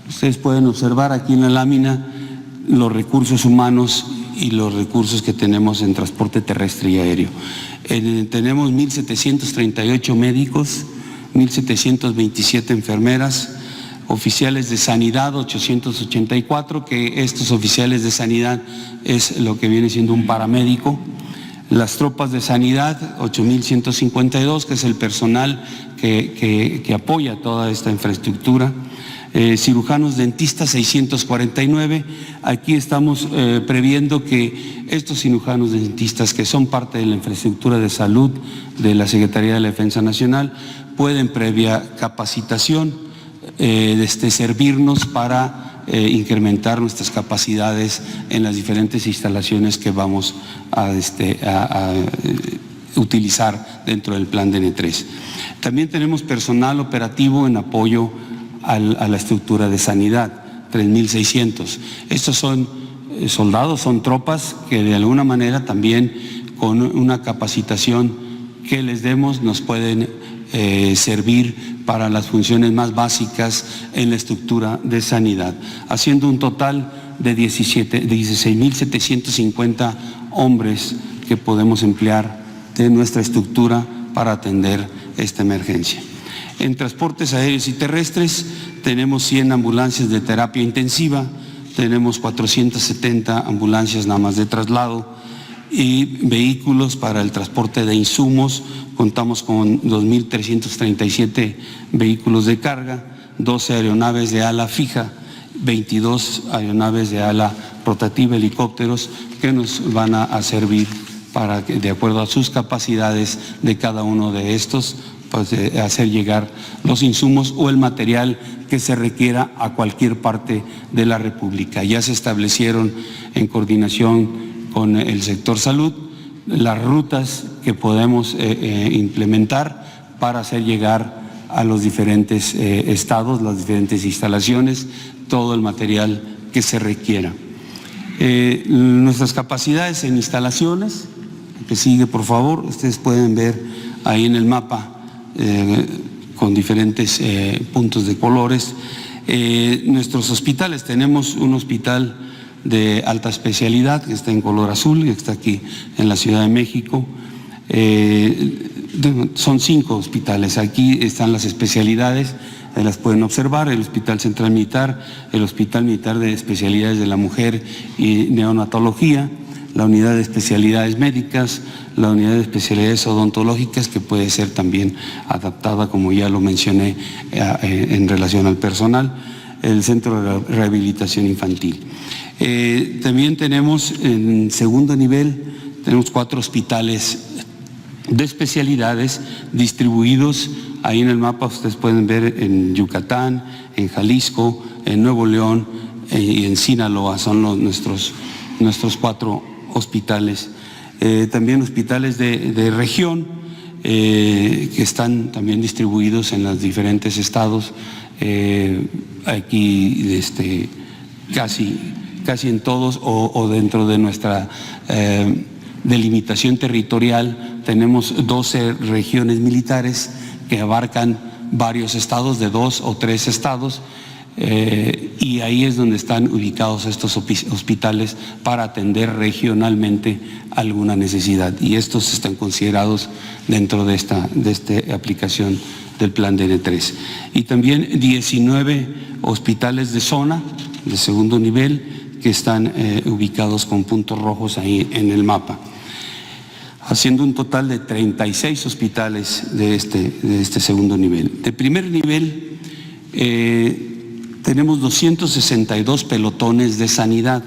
Ustedes pueden observar aquí en la lámina los recursos humanos y los recursos que tenemos en transporte terrestre y aéreo. Tenemos 1.738 médicos, 1.727 enfermeras, oficiales de sanidad 884, que estos oficiales de sanidad es lo que viene siendo un paramédico. Las tropas de sanidad 8.152, que es el personal que apoya toda esta infraestructura. Cirujanos dentistas 649. Aquí estamos previendo que estos cirujanos dentistas, que son parte de la infraestructura de salud de la Secretaría de la Defensa Nacional, pueden, previa capacitación, servirnos para incrementar nuestras capacidades en las diferentes instalaciones que vamos a utilizar dentro del plan de N3. También tenemos personal operativo en apoyo a la estructura de sanidad, 3.600. Estos son soldados, son tropas que de alguna manera también con una capacitación que les demos nos pueden servir para las funciones más básicas en la estructura de sanidad, haciendo un total de 16.750 hombres que podemos emplear de nuestra estructura para atender esta emergencia. En transportes aéreos y terrestres tenemos 100 ambulancias de terapia intensiva, tenemos 470 ambulancias nada más de traslado y vehículos para el transporte de insumos. Contamos con 2.337 vehículos de carga, 12 aeronaves de ala fija, 22 aeronaves de ala rotativa, helicópteros, que nos van a servir para que, de acuerdo a sus capacidades de cada uno de estos, pues, hacer llegar los insumos o el material que se requiera a cualquier parte de la República. Ya se establecieron en coordinación con el sector salud las rutas que podemos implementar para hacer llegar a los diferentes estados, las diferentes instalaciones, todo el material que se requiera. Nuestras capacidades en instalaciones, que sigue por favor, ustedes pueden ver ahí en el mapa con diferentes puntos de colores. Nuestros hospitales, tenemos un hospital de alta especialidad que está en color azul, que está aquí en la Ciudad de México. Son 5 hospitales, aquí están las especialidades, las pueden observar: el Hospital Central Militar, el Hospital Militar de Especialidades de la Mujer y Neonatología, la Unidad de Especialidades Médicas, la Unidad de Especialidades Odontológicas, que puede ser también adaptada, como ya lo mencioné, en relación al personal, el Centro de Rehabilitación Infantil. También tenemos en segundo nivel, tenemos 4 hospitales de especialidades distribuidos. Ahí en el mapa ustedes pueden ver en Yucatán, en Jalisco, en Nuevo León y en Sinaloa, son nuestros 4 hospitales. También hospitales de región que están también distribuidos en los diferentes estados, aquí casi en todos o dentro de nuestra delimitación territorial. Tenemos 12 regiones militares que abarcan varios estados, de 2 o 3 estados, y ahí es donde están ubicados estos hospitales para atender regionalmente alguna necesidad, y estos están considerados dentro de esta aplicación del plan DN3. Y también 19 hospitales de zona de segundo nivel que están ubicados con puntos rojos ahí en el mapa, haciendo un total de 36 hospitales de este segundo nivel. De primer nivel tenemos 262 pelotones de sanidad.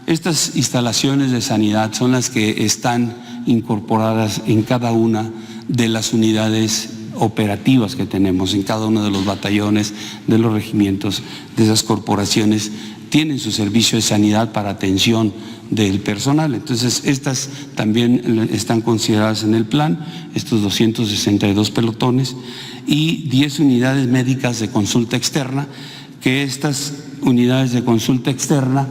Estas instalaciones de sanidad son las que están incorporadas en cada una de las unidades operativas que tenemos, en cada uno de los batallones, de los regimientos, de esas corporaciones, tienen su servicio de sanidad para atención del personal. Entonces, estas también están consideradas en el plan, estos 262 pelotones, y 10 unidades médicas de consulta externa, que estas unidades de consulta externa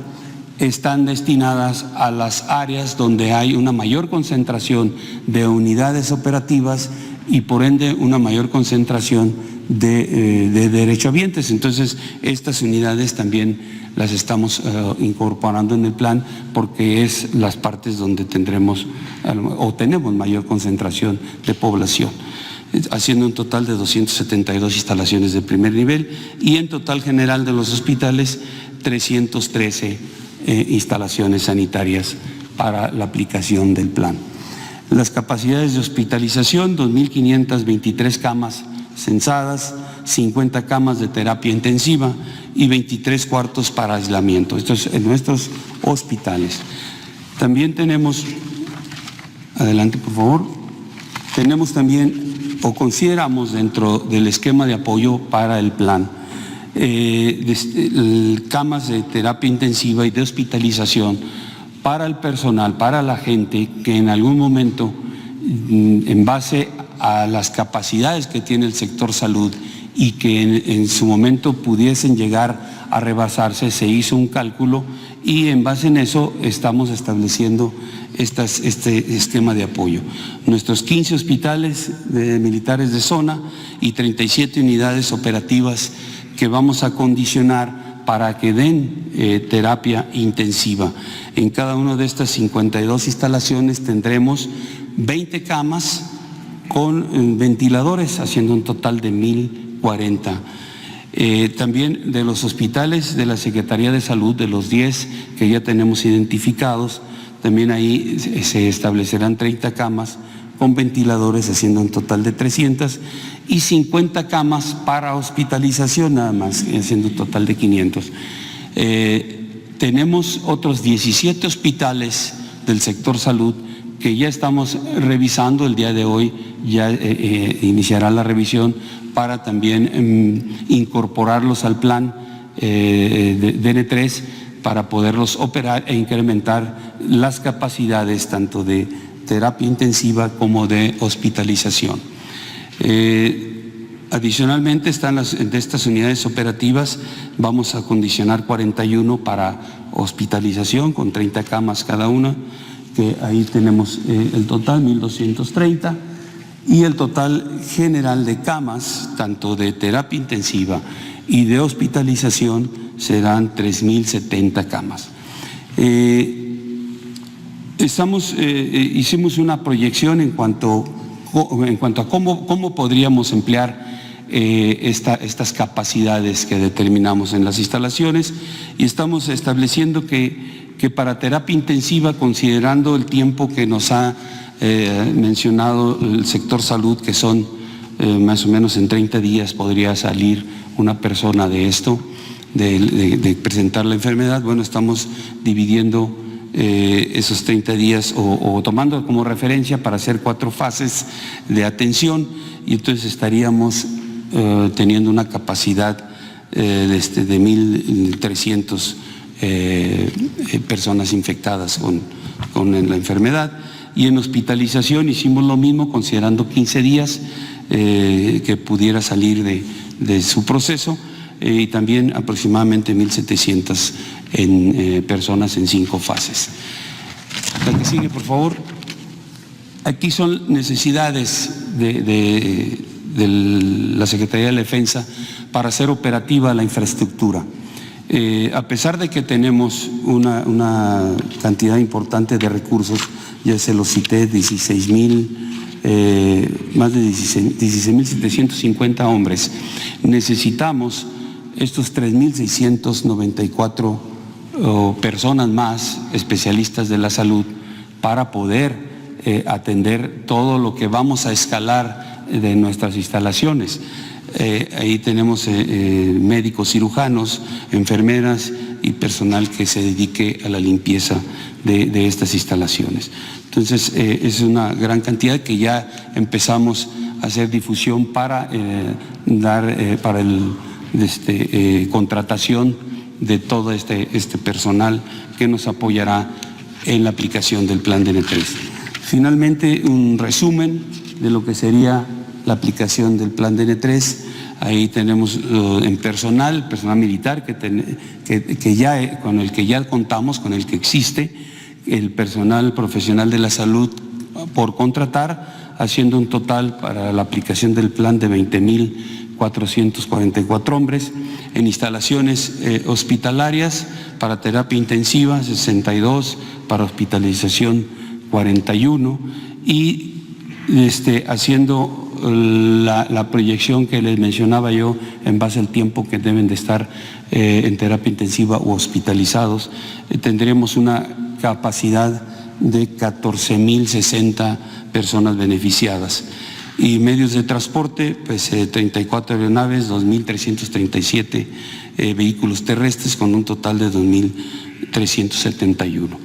están destinadas a las áreas donde hay una mayor concentración de unidades operativas y por ende una mayor concentración de derechohabientes. Entonces, estas unidades también las estamos incorporando en el plan, porque es las partes donde tenemos mayor concentración de población, haciendo un total de 272 instalaciones de primer nivel, y en total general de los hospitales 313 instalaciones sanitarias para la aplicación del plan. Las capacidades de hospitalización: 2.523 camas censadas, 50 camas de terapia intensiva y 23 cuartos para aislamiento. Esto es en nuestros hospitales. También tenemos, adelante por favor, tenemos también, o consideramos dentro del esquema de apoyo para el plan, camas de terapia intensiva y de hospitalización para el personal, para la gente que en algún momento, en base a las capacidades que tiene el sector salud y que en su momento pudiesen llegar a rebasarse, se hizo un cálculo y en base en eso estamos estableciendo este esquema de apoyo. Nuestros 15 hospitales militares de zona y 37 unidades operativas que vamos a condicionar para que den terapia intensiva. En cada una de estas 52 instalaciones tendremos 20 camas con ventiladores, haciendo un total de 1,040. También de los hospitales de la Secretaría de Salud, de los 10 que ya tenemos identificados, también ahí se establecerán 30 camas con ventiladores, haciendo un total de 300, y 50 camas para hospitalización nada más, haciendo un total de 500. Tenemos otros 17 hospitales del sector salud que ya estamos revisando. El día de hoy ya iniciará la revisión para también incorporarlos al plan de DN3 para poderlos operar e incrementar las capacidades tanto de terapia intensiva como de hospitalización. Adicionalmente, de estas unidades operativas vamos a acondicionar 41 para hospitalización con 30 camas cada una, que ahí tenemos el total 1,230, y el total general de camas, tanto de terapia intensiva y de hospitalización, serán 3,070 camas. Hicimos una proyección en cuanto a cómo podríamos emplear estas capacidades que determinamos en las instalaciones, y estamos estableciendo que para terapia intensiva, considerando el tiempo que nos ha mencionado el sector salud, que son más o menos en 30 días podría salir una persona de esto, de presentar la enfermedad. Bueno, estamos dividiendo esos 30 días o tomando como referencia para hacer 4 fases de atención, y entonces estaríamos teniendo una capacidad de 1,300 personas infectadas con la enfermedad. Y en hospitalización hicimos lo mismo, considerando 15 días que pudiera salir de su proceso, y también aproximadamente 1,700 personas en 5 fases. La que sigue, por favor. Aquí son necesidades de la Secretaría de la Defensa para hacer operativa la infraestructura. A pesar de que tenemos una cantidad importante de recursos, ya se los cité, más de 16,750 hombres, necesitamos estos 3,694 personas más, especialistas de la salud, para poder atender todo lo que vamos a escalar de nuestras instalaciones. Ahí tenemos médicos cirujanos, enfermeras y personal que se dedique a la limpieza de estas instalaciones. Entonces, es una gran cantidad que ya empezamos a hacer difusión para para contratación de todo este personal que nos apoyará en la aplicación del plan DN3. Finalmente, un resumen de lo que sería la aplicación del plan DN3. Ahí tenemos en personal militar con el que ya contamos, con el que existe, el personal profesional de la salud por contratar, haciendo un total para la aplicación del plan de 20,444 hombres. En instalaciones hospitalarias, para terapia intensiva 62, para hospitalización 41, y haciendo la proyección que les mencionaba yo en base al tiempo que deben de estar en terapia intensiva o hospitalizados, tendremos una capacidad de 14,060 personas beneficiadas. Y medios de transporte, pues 34 aeronaves, 2,337 vehículos terrestres, con un total de 2,371.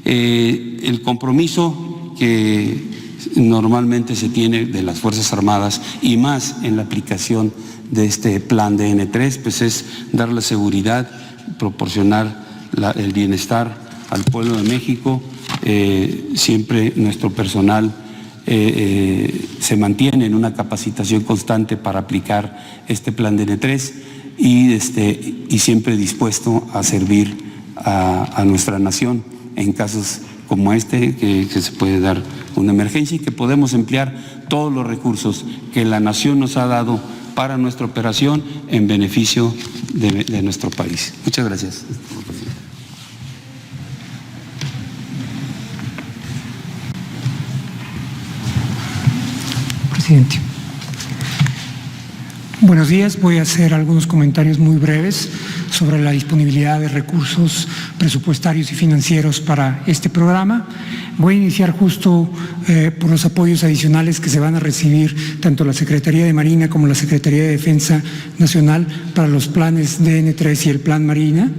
El compromiso que normalmente se tiene de las Fuerzas Armadas, y más en la aplicación de este plan de DN3, pues es dar la seguridad, proporcionar el bienestar al pueblo de México. Siempre nuestro personal se mantiene en una capacitación constante para aplicar este plan DN3 y siempre dispuesto a servir a nuestra nación en casos como que se puede dar una emergencia, y que podemos emplear todos los recursos que la nación nos ha dado para nuestra operación en beneficio de nuestro país. Muchas gracias. presidente. Buenos días. Voy a hacer algunos comentarios muy breves sobre la disponibilidad de recursos presupuestarios y financieros para este programa. Voy a iniciar justo por los apoyos adicionales que se van a recibir tanto la Secretaría de Marina como la Secretaría de Defensa Nacional para los planes DN3 y el Plan Marina.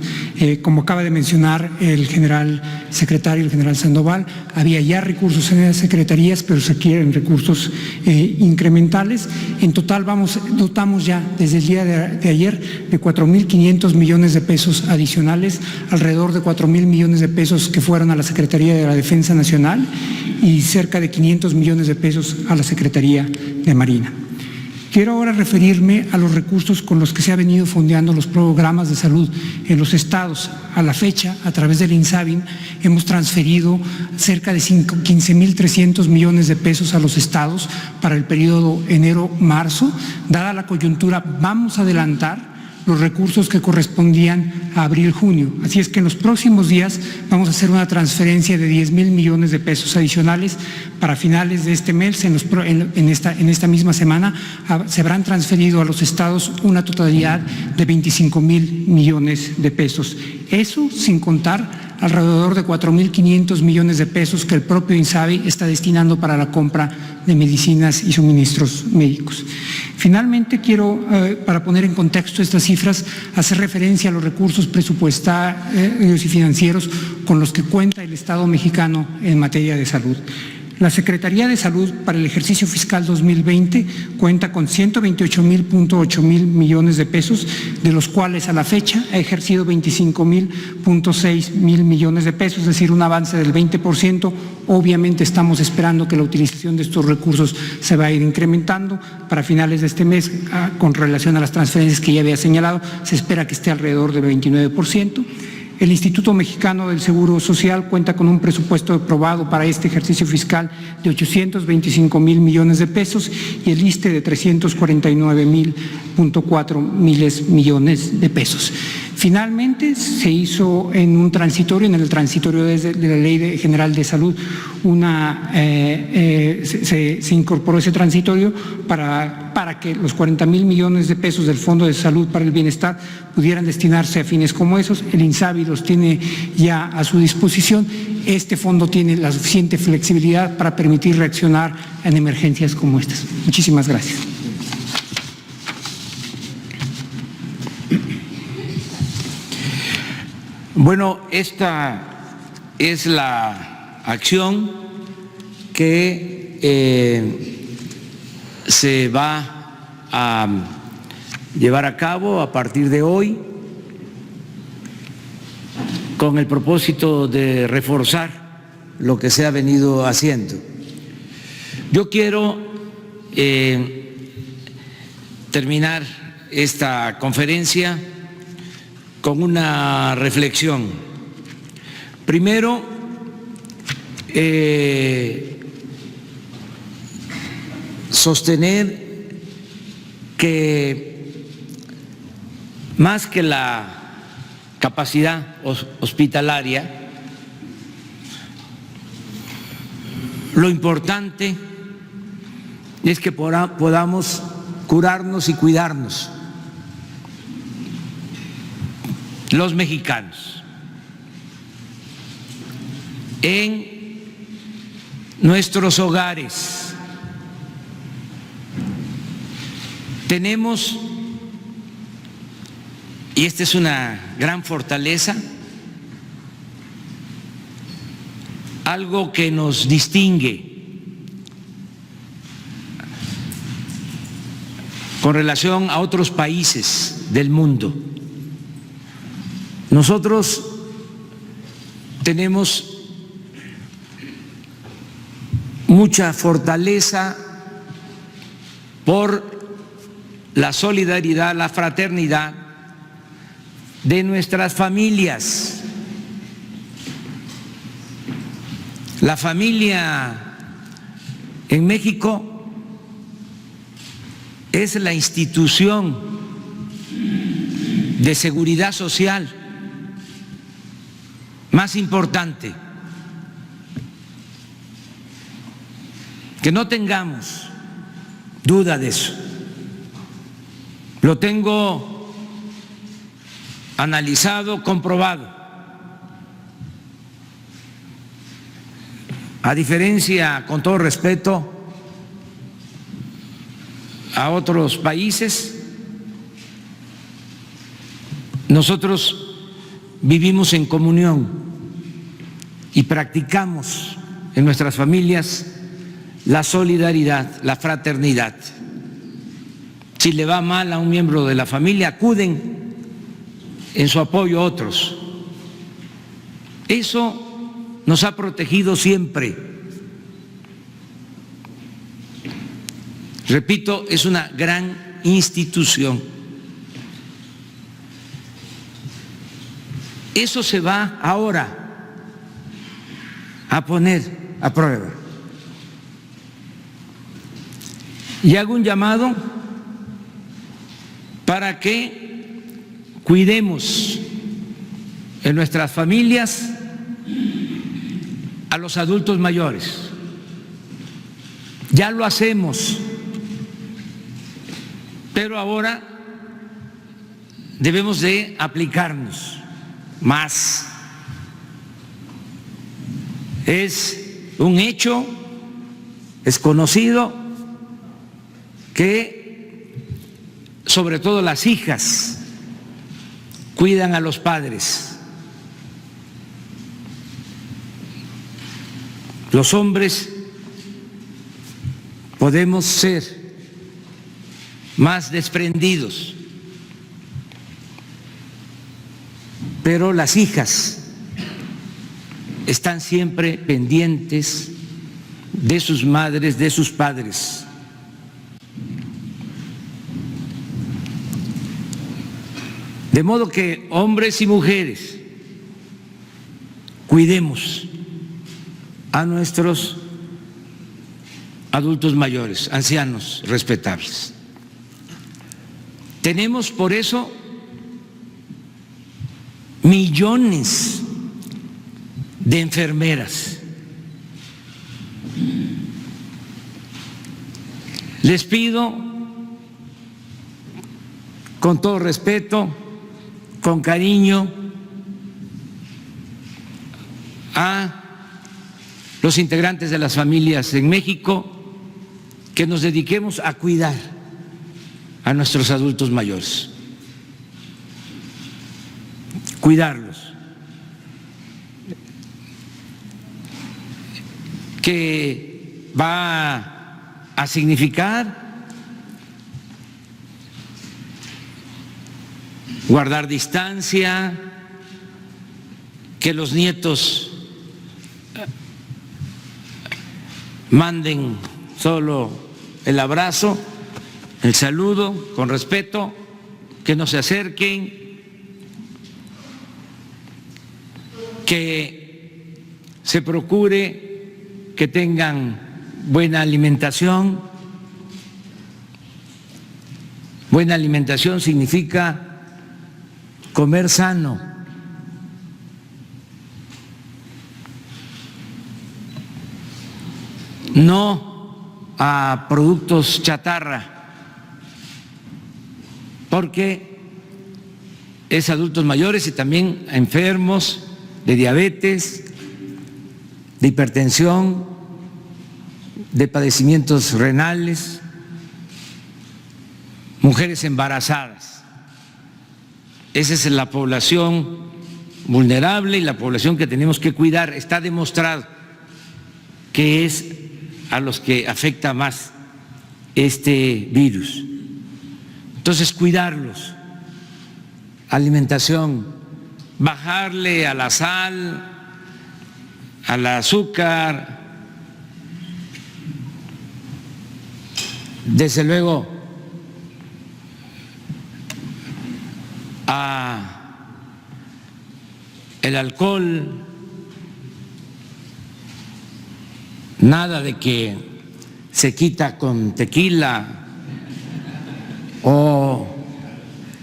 Como acaba de mencionar el general secretario, el general Sandoval, había ya recursos en las secretarías, pero se quieren recursos incrementales. En total dotamos ya desde el día de ayer de 4.500 millones de pesos adicionales, alrededor de 4.000 millones de pesos que fueron a la Secretaría de la Defensa Nacional y cerca de 500 millones de pesos a la Secretaría de Marina. Quiero ahora referirme a los recursos con los que se ha venido fondeando los programas de salud en los estados. A la fecha, a través del INSABI, hemos transferido cerca de 15.300 millones de pesos a los estados para el periodo enero-marzo. Dada la coyuntura, vamos a adelantar los recursos que correspondían a abril-junio. Así es que en los próximos días vamos a hacer una transferencia de 10.000 millones de pesos adicionales para finales de este mes. En esta misma semana se habrán transferido a los estados una totalidad de 25.000 millones de pesos. Eso sin contar alrededor de 4.500 millones de pesos que el propio INSABI está destinando para la compra de medicinas y suministros médicos. Finalmente, quiero, para poner en contexto estas cifras, hacer referencia a los recursos presupuestarios y financieros con los que cuenta el Estado mexicano en materia de salud. La Secretaría de Salud para el ejercicio fiscal 2020 cuenta con 128.8 millones de pesos, de los cuales a la fecha ha ejercido 25.6 millones de pesos, es decir, un avance del 20%. Obviamente estamos esperando que la utilización de estos recursos se va a ir incrementando. Para finales de este mes, con relación a las transferencias que ya había señalado, se espera que esté alrededor del 29%. El Instituto Mexicano del Seguro Social cuenta con un presupuesto aprobado para este ejercicio fiscal de 825.000 millones de pesos y el ISSSTE de 349.4 millones de pesos. Finalmente, se hizo en un transitorio, en el transitorio de la Ley General de Salud, se incorporó ese transitorio para que los 40.000 millones de pesos del Fondo de Salud para el Bienestar pudieran destinarse a fines como esos. El INSABI los tiene ya a su disposición. Este fondo tiene la suficiente flexibilidad para permitir reaccionar en emergencias como estas. Muchísimas gracias. Bueno, esta es la acción que se va a llevar a cabo a partir de hoy con el propósito de reforzar lo que se ha venido haciendo. Yo quiero terminar esta conferencia con una reflexión. Primero, sostener que más que la capacidad hospitalaria, lo importante es que podamos curarnos y cuidarnos los mexicanos en nuestros hogares. Tenemos, y esta es una gran fortaleza, algo que nos distingue con relación a otros países del mundo. Nosotros tenemos mucha fortaleza por la solidaridad, la fraternidad de nuestras familias. La familia en México es la institución de seguridad social más importante. Que no tengamos duda de eso. Lo tengo analizado, comprobado. A diferencia, con todo respeto, a otros países, nosotros vivimos en comunión y practicamos en nuestras familias la solidaridad, la fraternidad. Si le va mal a un miembro de la familia, acuden en su apoyo a otros. Eso nos ha protegido siempre. Repito, es una gran institución. Eso se va ahora a poner a prueba. Y hago un llamado para que cuidemos en nuestras familias a los adultos mayores. Ya lo hacemos, pero ahora debemos de aplicarnos más. Es un hecho, es conocido que sobre todo las hijas cuidan a los padres. Los hombres podemos ser más desprendidos, pero las hijas están siempre pendientes de sus madres, de sus padres. De modo que hombres y mujeres cuidemos a nuestros adultos mayores, ancianos respetables. Tenemos por eso millones de enfermeras. Les pido, con todo respeto, con cariño, a los integrantes de las familias en México, que nos dediquemos a cuidar a nuestros adultos mayores, cuidarlos, que va a significar guardar distancia, que los nietos manden solo el abrazo, el saludo, con respeto, que no se acerquen, que se procure que tengan buena alimentación. Buena alimentación significa comer sano. No a productos chatarra, porque es adultos mayores y también a enfermos de diabetes, de hipertensión, de padecimientos renales, mujeres embarazadas. Esa es la población vulnerable y la población que tenemos que cuidar. Está demostrado que es a los que afecta más este virus. Entonces, cuidarlos, alimentación, bajarle a la sal, al azúcar, desde luego a el alcohol. Nada de que se quita con tequila o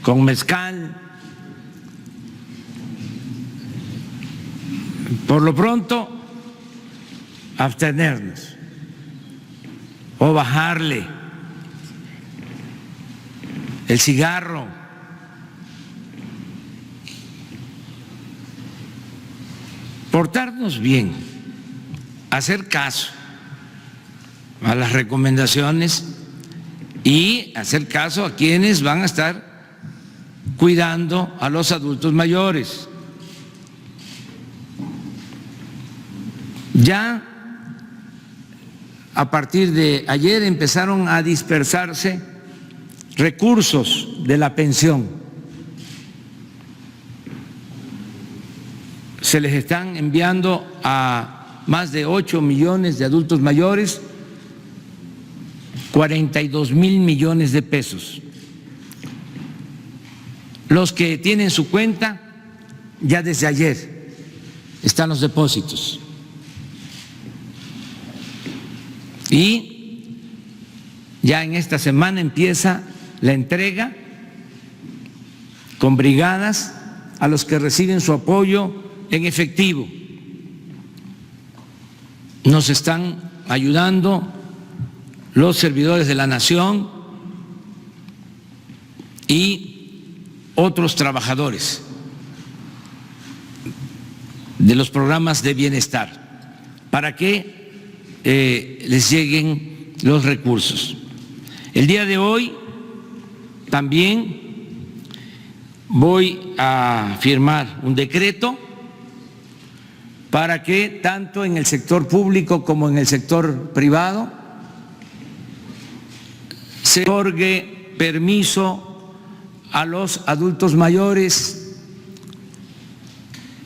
con mezcal. Por lo pronto, abstenernos o bajarle el cigarro. Portarnos bien, hacer caso a las recomendaciones y hacer caso a quienes van a estar cuidando a los adultos mayores. Ya a partir de ayer empezaron a dispersarse recursos de la pensión. Se les están enviando a más de 8 millones de adultos mayores 42,000 millones de pesos. Los que tienen su cuenta, ya desde ayer están los depósitos. Y ya en esta semana empieza la entrega con brigadas a los que reciben su apoyo en efectivo. Nos están ayudando los servidores de la nación y otros trabajadores de los programas de bienestar para que les lleguen los recursos. El día de hoy también voy a firmar un decreto para que tanto en el sector público como en el sector privado se otorgue permiso a los adultos mayores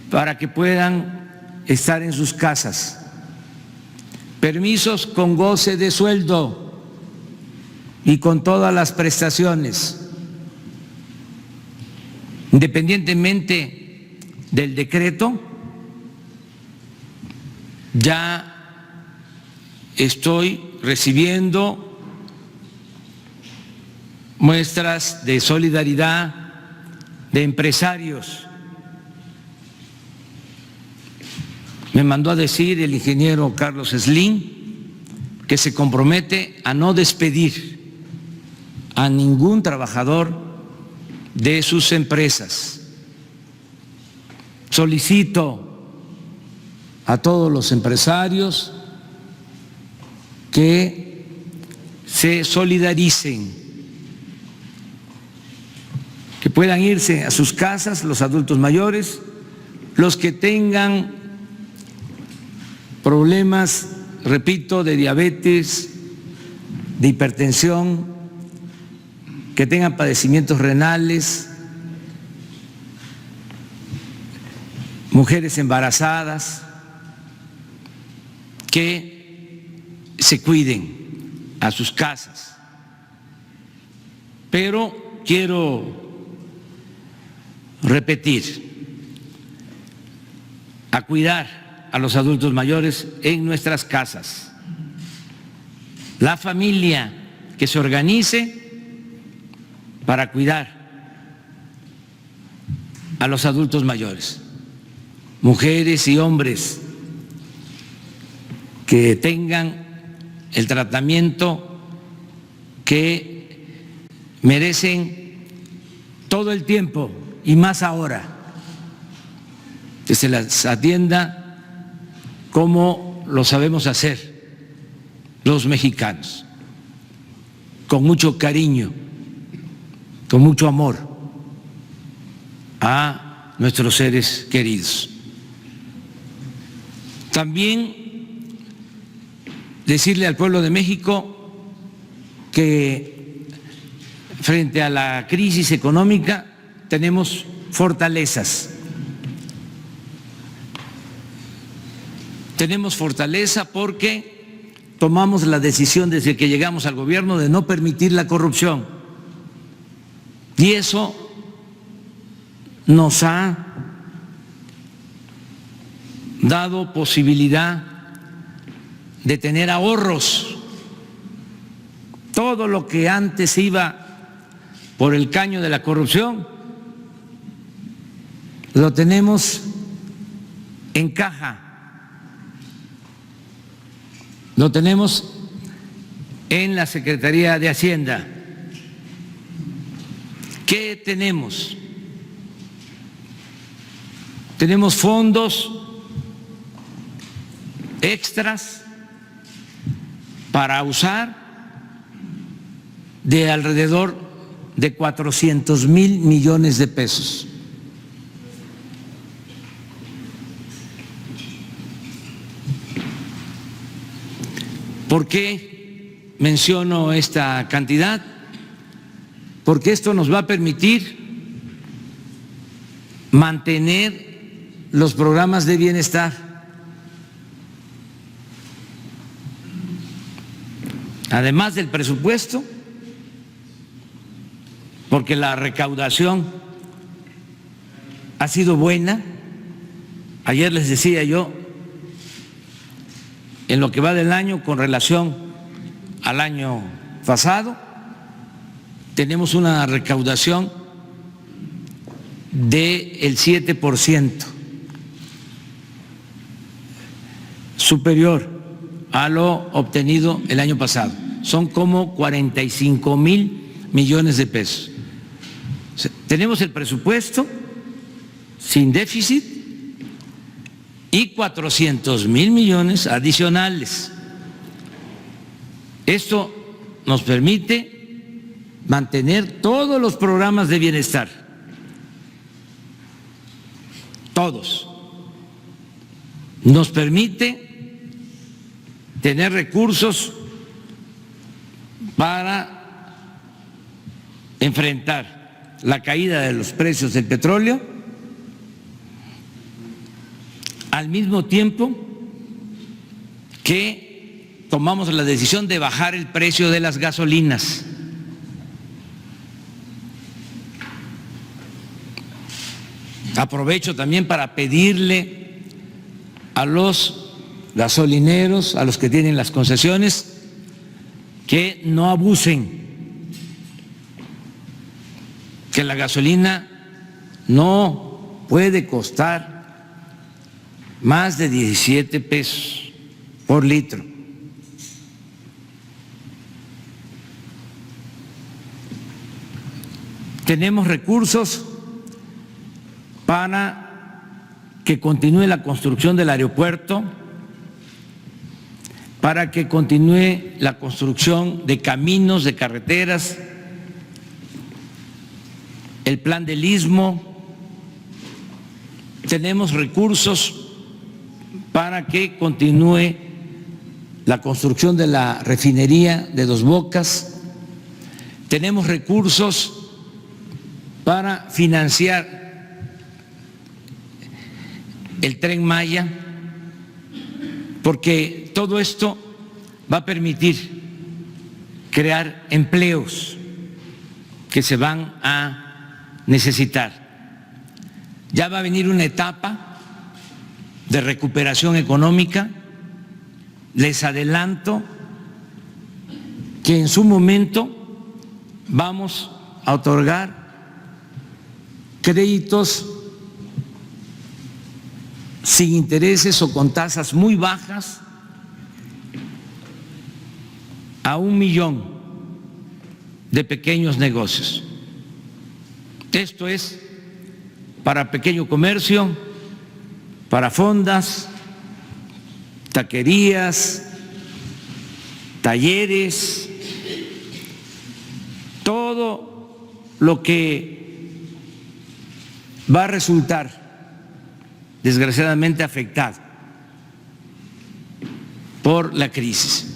para que puedan estar en sus casas. Permisos con goce de sueldo y con todas las prestaciones, independientemente del decreto. Ya estoy recibiendo muestras de solidaridad de empresarios. Me mandó a decir el ingeniero Carlos Slim que se compromete a no despedir a ningún trabajador de sus empresas. Solicito a todos los empresarios que se solidaricen, que puedan irse a sus casas los adultos mayores, los que tengan problemas, repito, de diabetes, de hipertensión, que tengan padecimientos renales, mujeres embarazadas, que se cuiden a sus casas. Pero quiero repetir, a cuidar a los adultos mayores en nuestras casas. La familia que se organice para cuidar a los adultos mayores, mujeres y hombres que tengan el tratamiento que merecen todo el tiempo y más ahora, que se las atienda como lo sabemos hacer los mexicanos, con mucho cariño, con mucho amor a nuestros seres queridos. También decirle al pueblo de México que frente a la crisis económica tenemos fortalezas. Tenemos fortaleza porque tomamos la decisión desde que llegamos al gobierno de no permitir la corrupción. Y eso nos ha dado posibilidad de tener ahorros. Todo lo que antes iba por el caño de la corrupción lo tenemos en caja. Lo tenemos en la Secretaría de Hacienda. ¿Qué tenemos? Tenemos fondos extras para usar de alrededor de 400,000 millones de pesos. ¿Por qué menciono esta cantidad? Porque esto nos va a permitir mantener los programas de bienestar. Además del presupuesto, porque la recaudación ha sido buena. Ayer les decía yo, en lo que va del año con relación al año pasado, tenemos una recaudación del 7%, superior a lo obtenido el año pasado. Son como 45,000 millones de pesos. O sea, tenemos el presupuesto sin déficit y 400,000 millones adicionales. Esto nos permite mantener todos los programas de bienestar, todos. Nos permite tener recursos para enfrentar la caída de los precios del petróleo, al mismo tiempo que tomamos la decisión de bajar el precio de las gasolinas. Aprovecho también para pedirle a los gasolineros, a los que tienen las concesiones, que no abusen, que la gasolina no puede costar más de 17 pesos por litro. Tenemos recursos para que continúe la construcción del aeropuerto, para que continúe la construcción de caminos, de carreteras, el plan del Istmo. Tenemos recursos para que continúe la construcción de la refinería de Dos Bocas. Tenemos recursos para financiar el Tren Maya, porque todo esto va a permitir crear empleos que se van a necesitar. Ya va a venir una etapa de recuperación económica. Les adelanto que en su momento vamos a otorgar créditos sin intereses o con tasas muy bajas a 1 millón de pequeños negocios. Esto es para pequeño comercio, para fondas, taquerías, talleres, todo lo que va a resultar desgraciadamente afectado por la crisis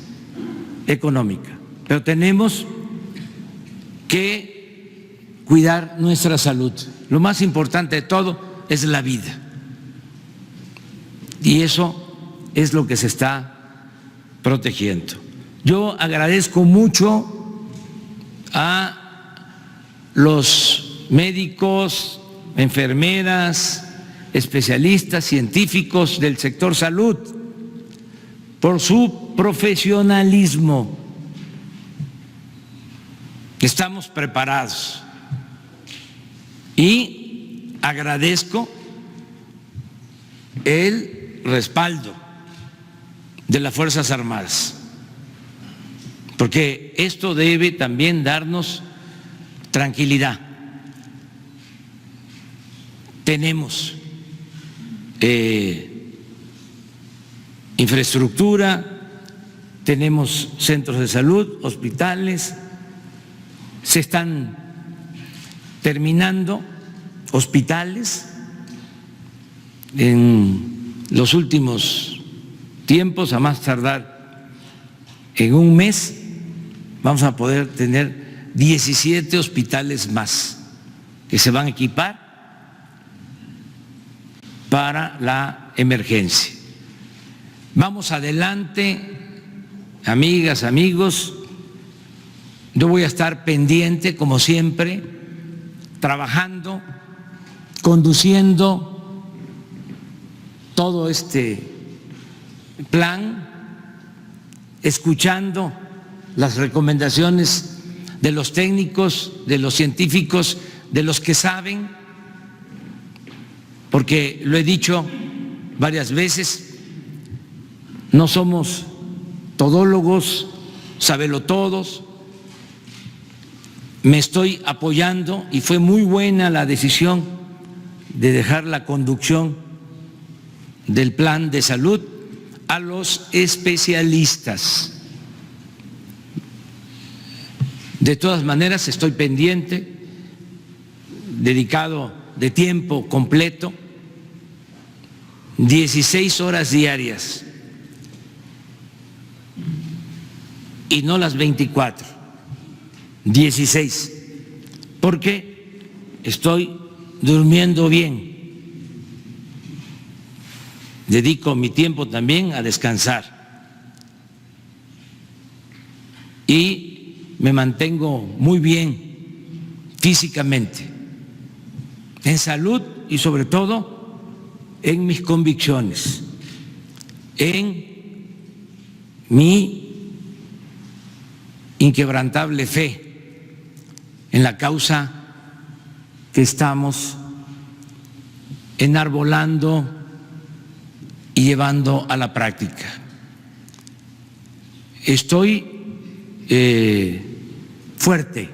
económica. Pero tenemos que cuidar nuestra salud. Lo más importante de todo es la vida. Y eso es lo que se está protegiendo. Yo agradezco mucho a los médicos, enfermeras, especialistas, científicos del sector salud por su profesionalismo. Estamos preparados y agradezco el respaldo de las Fuerzas Armadas, porque esto debe también darnos tranquilidad tenemos infraestructura, tenemos centros de salud, hospitales, se están terminando hospitales. En los últimos tiempos, a más tardar en un mes, vamos a poder tener 17 hospitales más que se van a equipar para la emergencia. Vamos adelante, amigas, amigos. Yo voy a estar pendiente, como siempre, trabajando, conduciendo todo este plan, escuchando las recomendaciones de los técnicos, de los científicos, de los que saben, porque lo he dicho varias veces, no somos todólogos, sabelotodos. Me estoy apoyando y fue muy buena la decisión de dejar la conducción del plan de salud a los especialistas. De todas maneras, estoy pendiente, dedicado de tiempo completo, 16 horas diarias y no las 24, 16, porque estoy durmiendo bien. Dedico mi tiempo también a descansar y me mantengo muy bien físicamente, en salud y sobre todo en mis convicciones, en mi inquebrantable fe en la causa que estamos enarbolando y llevando a la práctica. Estoy fuerte,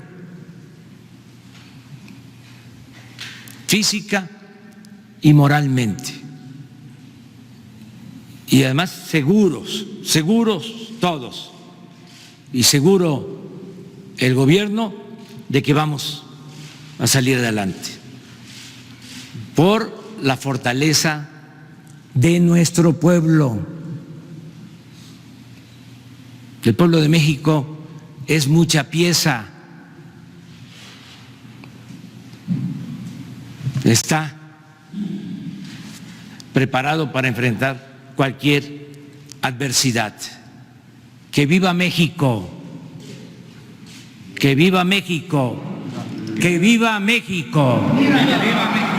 física y moralmente, y además seguros todos, y seguro el gobierno de que vamos a salir adelante por la fortaleza de nuestro pueblo. El pueblo de México es mucha pieza, está preparado para enfrentar cualquier adversidad. ¡Que viva México! ¡Que viva México! ¡Que viva México! ¡Viva México!